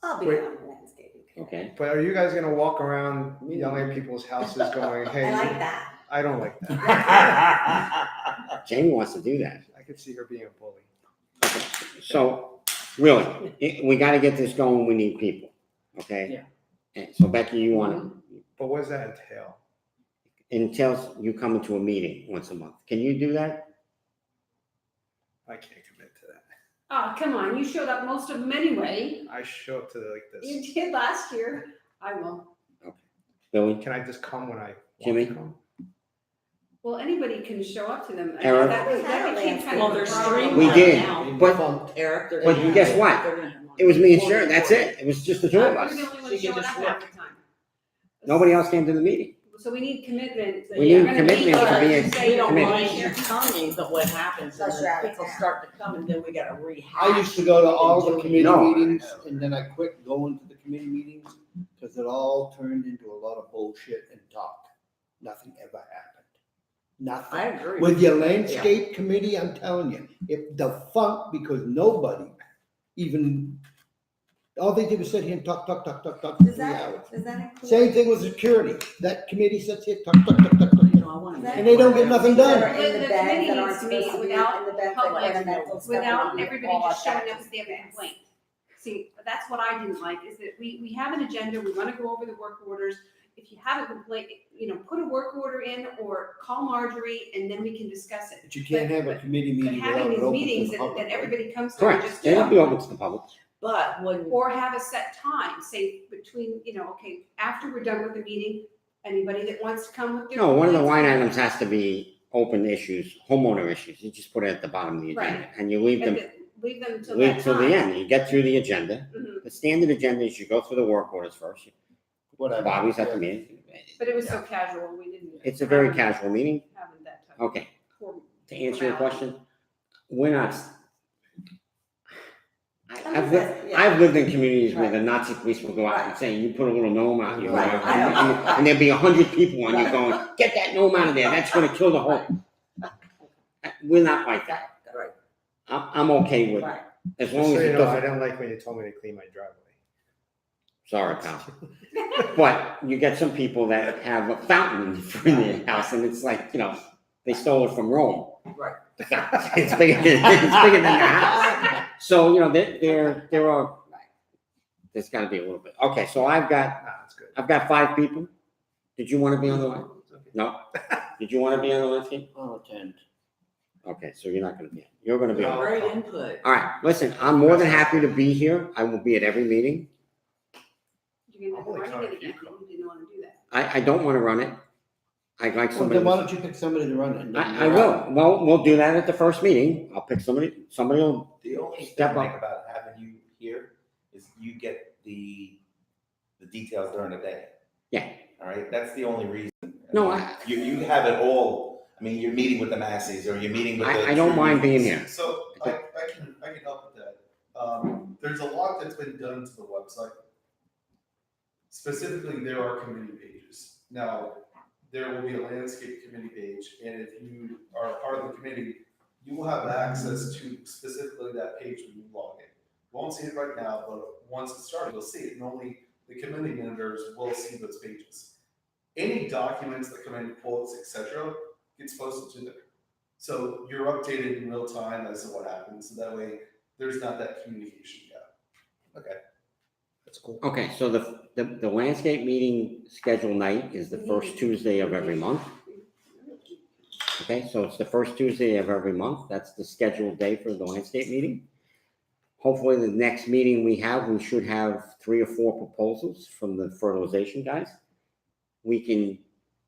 I'll be Wait. on the landscaping. Okay, But are you guys gonna walk around yelling at people's houses going, hey? I like that. I don't like that. Jamie wants to do that. I could see her being a bully. So, really, we gotta get this going. We need people, okay? Yeah. And so Becky, you want But what does that entail? entails you coming to a meeting once a month. Can you do that? I can't commit to that. Oh, come on, you showed up most of them anyway. I show up to like You this. did last year. I will. Billy? Can I just come when I want Jimmy? to come? Well, anybody can show up to them. I mean, Eric? that became kind Well, of a they're problem. We streamlined did, now. but- Eric, they're but gonna guess have- what? they're gonna have one. It was me and Sharon, that's it. It was just the two of We're us. the only So ones you showing can up just half the time. Nobody else came to the meeting. So we need commitment. that We you're need gonna meet commitment to us be and a say We don't you're committee. mind here. you coming, but what happens is Plus you're out that of people town. start to come and then we gotta rehash. I used to go to all the committee No. meetings and then I quit going to the committee meetings because it all turned into a lot of bullshit and talk. Nothing ever happened. Nothing. I agree. With your landscape committee, I'm telling you, it defunct because nobody even, all they did was sit here and talk for Does 3 hours. that include? Same thing with security. That committee sits here, talk. You know, I wanna. That- And they don't get nothing done. That are in the The beds committee that aren't needs to meet supposed to be without in the beds, public, like ornamental stuff. without and everybody all just that showing up stuff. with their complaint. See, that's what I didn't like, is that we have an agenda, we wanna go over the work orders. If you have a complaint, put a work order in or call Marjorie and then we can discuss it. But you can't have a committee But meeting without having it these open meetings to the that public. everybody comes to and Correct. just. They don't be open to the public. But when, Or have a set time, say between, okay, after we're done with the meeting, anybody that wants to come with their. No, one of the line complaints, items has to be open issues, homeowner issues. You just put it at the bottom of the agenda and you leave and them, then leave them till that leave time. till the end. You get through the agenda. Mhm. The standard agenda is you go through the work orders first. Whatever. Bobby's at the meeting. But it was so casual, we didn't. It's a very casual meeting. Having that type. Okay, Form- to answer your question, we're not. Yeah. I've lived in communities where the Nazi police will go out and say, you put a little gnome out here. Right, I know. And there'll be 100 people on you Right. going, get that gnome out of there. That's gonna kill the whole. We're not like that. Right. I'm okay with, Right. as Just long so as you it know, I doesn't, didn't like when you told me to clean my driveway. sorry, pal. But you get some people that have a fountain in front of their house and it's like, they stole it from Rome. Right. The fountain. It's bigger than the house. So, there are, there's gotta be a little bit. Okay, so I've got That's good. 5 people. Did you want to be on the line? No? Did you want to be on the landscape? I'll attend. Okay, so you're not gonna be, you're gonna be on. Great input. All right, listen, I'm more than happy to be here. I will be at every meeting. You're gonna I'll only be come running if you it again, come. you didn't wanna do that. I don't want to run it. I'd like Well, somebody. then why don't you pick somebody to run it? I will. Well, we'll do that at the first meeting. I'll pick somebody will, The only thing Step like up. about having you here is you get the details during the day. yeah. all right? That's the only reason. No, You have it all, I mean, you're meeting with the Masseys, or you're meeting with the. I don't mind being here. So I can help with that. There's a lot that's been done to the website. Specifically, there are committee pages. Now, there will be a landscape committee page, and if you are part of the committee, you will have access to specifically that page when you log in. You won't see it right now, but once it's started, you'll see it. Normally, the committee managers will see those pages. Any documents that come in, quotes, etc., gets posted to there. So you're updated in real time as to what happens, so that way there's not that communication gap. That's cool. Okay, so the landscape meeting schedule night is the first Tuesday of every month. Okay, so it's the first Tuesday of every month. That's the scheduled day for the landscape meeting. Hopefully, the next meeting we should have 3 or 4 proposals from the fertilization guys. We can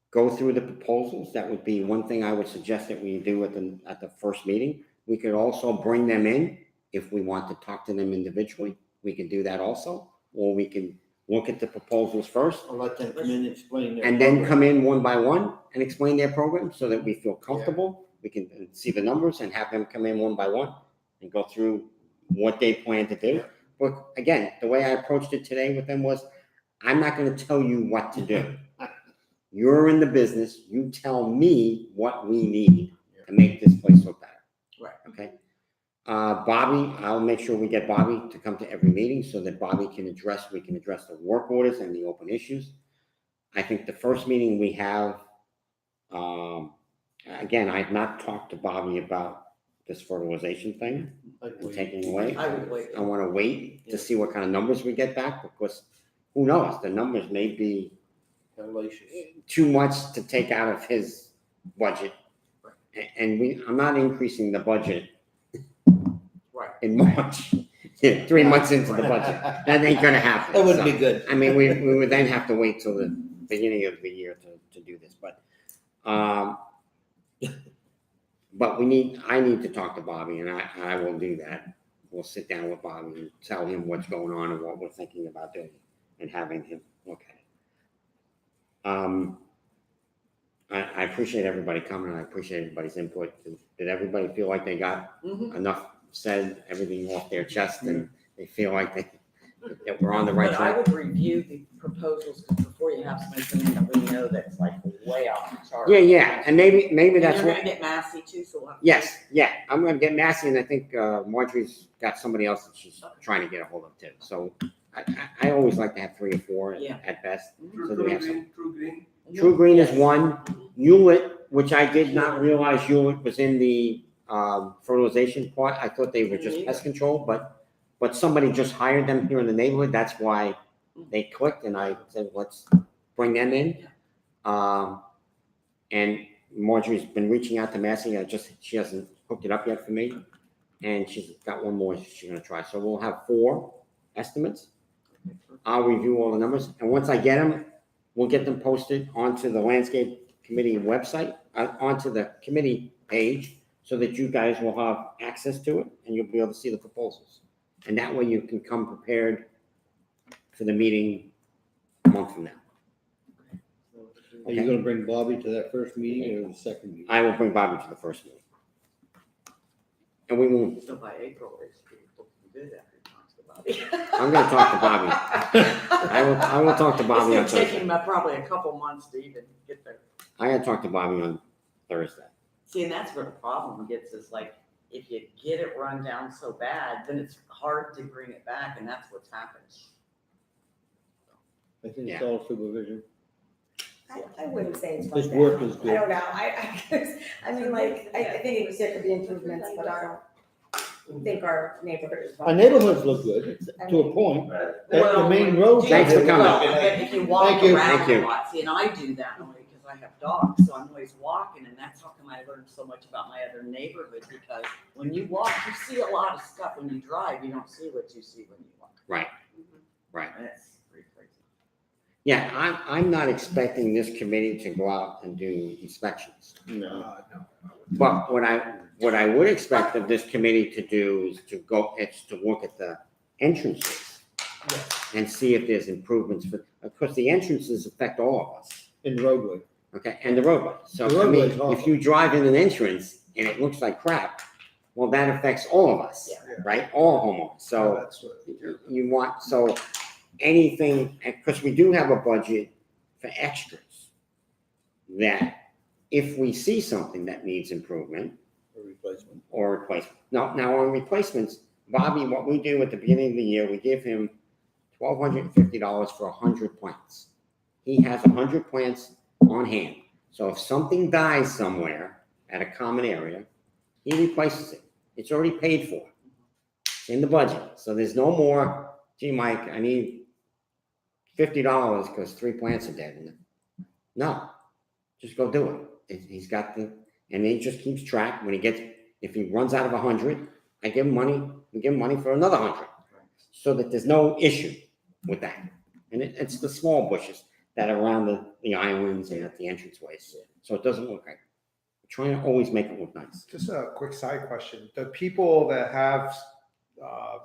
go through the proposals. That would be one thing I would suggest that we do at the first meeting. We could also bring them in if we want to talk to them individually. We can do that also, or we can look at the proposals first I'll let them come in and explain their. and then program. come in one by one and explain their program so that we feel comfortable. We can see the numbers and have them come in one by one and go through what they plan to do. But again, the way I approached it today with them was, I'm not going to tell you what to do. You're in the business. You tell me what we need to make this place look better. Right. Okay. Bobby, I'll make sure we get Bobby to come to every meeting so that we can address the work orders and the open issues. I think the first meeting we have, again, I have not talked to Bobby about this fertilization thing and taking away. I would wait. I want to wait to see what kind of numbers we get back, because who knows, the numbers may be too much to take out of his budget. And I'm not increasing the budget Right. in March, 3 months into the budget. That ain't gonna happen. That wouldn't So, be good. I mean, we would then have to wait till the beginning of the year to do this, but I need to talk to Bobby, and I will do that. We'll sit down with Bobby and tell him what's going on and what we're thinking about doing, and having him look at it. I appreciate everybody coming. I appreciate everybody's input. Did everybody feel like they got Mhm. enough said, everything off their chest, and they feel like that we're on the right But I track? would review the proposals before you have somebody come in that we know that's like way off the chart. Yeah, and maybe And that's you're what. gonna get Massey too, so we'll have. Yes, yeah, I'm gonna get Massey, and I think Marjorie's got somebody else that she's trying to get a hold of too. So I always like to have 3 or 4 Yeah. at best. True, So do we have some? True Green. True Green is Yes. one. Hewlett, which I did not realize Hewlett was in the fertilization part. I thought they were just pest control, but somebody just hired them here in the neighborhood. That's why they clicked, and I said, let's bring them in. And Marjorie's been reaching out to Massey. She hasn't hooked it up yet for me, and she's got one more she's gonna try. So we'll have 4 estimates. I'll review all the numbers, and once I get them, we'll get them posted onto the landscape committee website, onto the committee page, so that you guys will have access to it, and you'll be able to see the proposals. And that way you can come prepared for the meeting a month from now. Are you gonna bring Bobby to that first meeting or the second meeting? I will bring Bobby to the first meeting. And we won't, So by April, it's good after he talks to Bobby. I'm gonna talk to Bobby. I will talk to Bobby on It's gonna take Thursday. him probably a couple months to even get there. I gotta talk to Bobby on Thursday. See, and that's where the problem gets, is like, if you get it run down so bad, then it's hard to bring it back, and that's what's happened. I think it's Yeah. all supervision. I wouldn't say it's. His run work down. is good. I don't know, I mean, like, I think there could be improvements, but I don't think our neighborhood is. Our neighborhoods look good, to a point. The main roads. Thanks for coming. But if you walk Thank you. around Thank you. a lot, see, and I do that only because I have dogs, so I'm always walking, and that's how come I learned so much about my other neighborhood, because when you walk, you see a lot of stuff. When you drive, you don't see what you see when you walk. Right. Right. And it's pretty crazy. Yeah, I'm not expecting this committee to go out and do inspections. No. But what I would expect of this committee to do is to look at the entrances and see if there's improvements for, of course, the entrances affect all of us, In the roadway. okay, and the roadway. So, The I mean, roadway's awful. if you drive in an entrance and it looks like crap, well, that affects all of us, Yeah. right? All homeowners, so. That's what. You want, so anything, because we do have a budget for extras, that if we see something that needs improvement A replacement. or replacement. Now on replacements, Bobby, what we do at the beginning of the year, we give him $1,250 for 100 plants. He has 100 plants on hand. So if something dies somewhere at a common area, he replaces it. It's already paid for. It's in the budget. So there's no more, gee, Mike, I need $50 because 3 plants are dead. No, just go do it. He's got the, and he just keeps track. When he gets, if he runs out of 100, I give him money. We give him money for another 100, so that there's no issue with that. And it's the small bushes that are around the islands and at the entranceways, so it doesn't look like. We're trying to always make it look nice. Just a quick side question. The people that have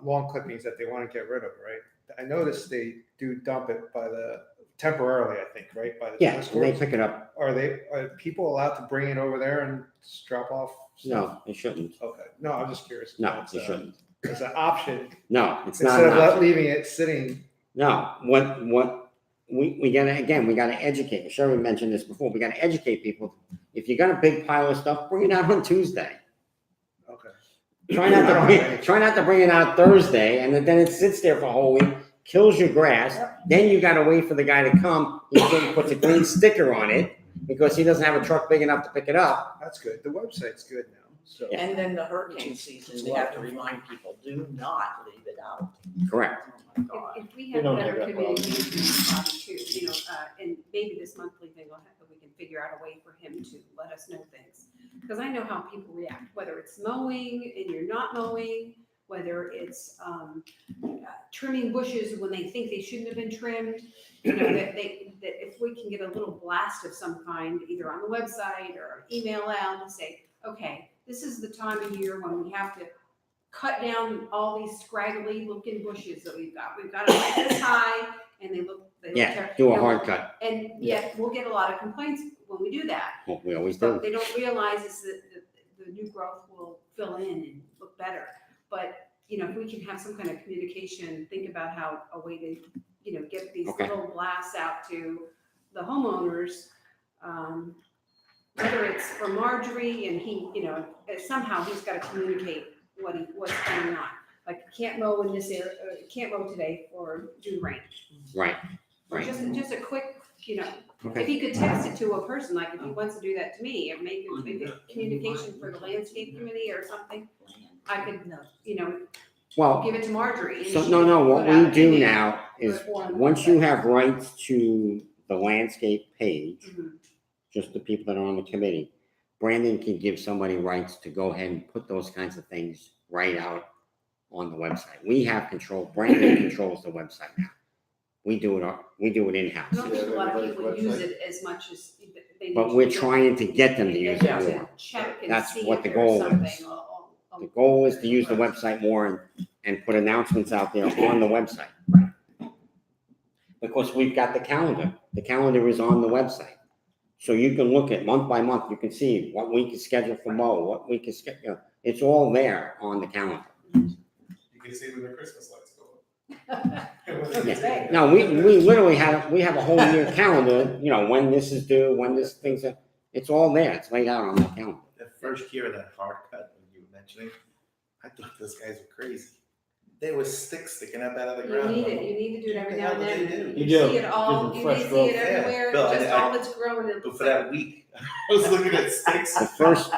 lawn clippings that they want to get rid of, right? I noticed they do dump it by the, temporarily, I think, right? By the Yeah, tennis and they courts. pick it up. Are people allowed to bring it over there and just drop off stuff? No, they shouldn't. Okay, no, I'm just curious. No, That's, they shouldn't. As an option, No, it's not instead an of option. leaving it sitting. No, what we gotta educate. Sherry mentioned this before. We gotta educate people. If you got a big pile of stuff, bring it out on Tuesday. Okay. Try not to bring it out Thursday, and then it sits there for a whole week, kills your grass. Then you gotta wait for the guy to come. He puts a green sticker on it because he doesn't have a truck big enough to pick it up. That's good. The website's good now, so. Yeah. And then the hurricane season, we have to remind people, do not leave it out. Correct. Oh my God. If we We have don't better have that problem. communication, too, and maybe this monthly thing will happen, we can figure out a way for him to let us know things. Because I know how people react, whether it's mowing and you're not mowing, whether it's trimming bushes when they think they shouldn't have been trimmed. That if we can get a little blast of some kind, either on the website or email out and say, okay, this is the time of year when we have to cut down all these scraggly looking bushes that we've got. We've got them like this high and they look Yeah, do a hard cut. And yet we'll get a lot of complaints when we do that. Well, we always But do. they don't realize is that the new growth will fill in and look better. But, if we can have some kind of communication, think about how a way to, get these Okay. little blasts out to the homeowners. Whether it's for Marjorie and he, somehow he's got to communicate what's going on. Like, can't mow in this area, can't mow today or due to rain. Right. Or Right. just a quick, if Okay. he could text it to a person, like if he wants to do that to me, or maybe communication for the landscape committee or something, I could, Well, give it to Marjorie. and so she no, could what put we out do maybe now is report on the once you website. have rights to the landscape page, Mhm. just the people that are on the committee, Brandon can give somebody rights to go ahead and put those kinds of things right out on the website. We have control. Brandon controls the website now. We do it I in-house. don't think a lot of people Everybody's use website. it as much as they need. But to we're use it. trying to get them to They use have it to more. check and That's see what if the there's goal something. is. The goal is to use the website more and put announcements out there on the website. Because we've got the calendar. The calendar is on the website. So you can look at month by month, you can see what week is scheduled for mow, what week is scheduled, it's all there on the calendar. You can see when the Christmas lights go up. Yeah. No, we literally have a whole year calendar, when this is due, when this thing's, it's all there. It's laid out on the calendar. The first year of that hard cut, when you were mentioning, I thought those guys were crazy. There was sticks sticking up out of the You ground. need it, you need to do it every now and What the hell then. do they do? You do. See it all, Gives you them may fresh see it growth. everywhere, Bill, just I- all that's growing. and- But for that week, I was looking at sticks. The first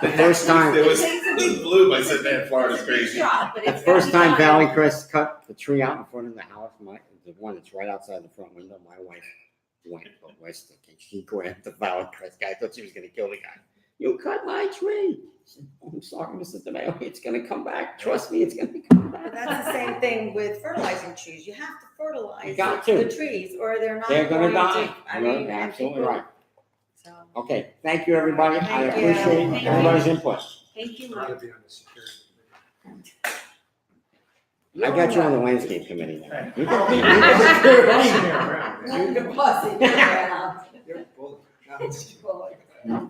time, There was, It takes a it was big- bloom. I said, man, Florida's It's a big crazy. job, but the it's gotta first be time done. Valley Chris cut the tree out in front of the house, the one that's right outside the front window, my wife went ballistic and she grabbed the Valley Chris guy. I thought she was gonna kill the guy. You cut my tree. I said, oh, I'm sorry, Mrs. DeMayo, it's gonna come back. Trust me, it's gonna come But back. that's the same thing with fertilizing trees. You have to fertilize You got to. the trees or they're not They're gonna going die. to. I You're mean, and absolutely people- right. So. Okay, thank you, everybody. I Thank you. appreciate Thank you. everybody's input. Thank you, Try to Mike. be on the security committee. I got you on the landscape committee now. You You're can- You're bossy around. bully. Bully.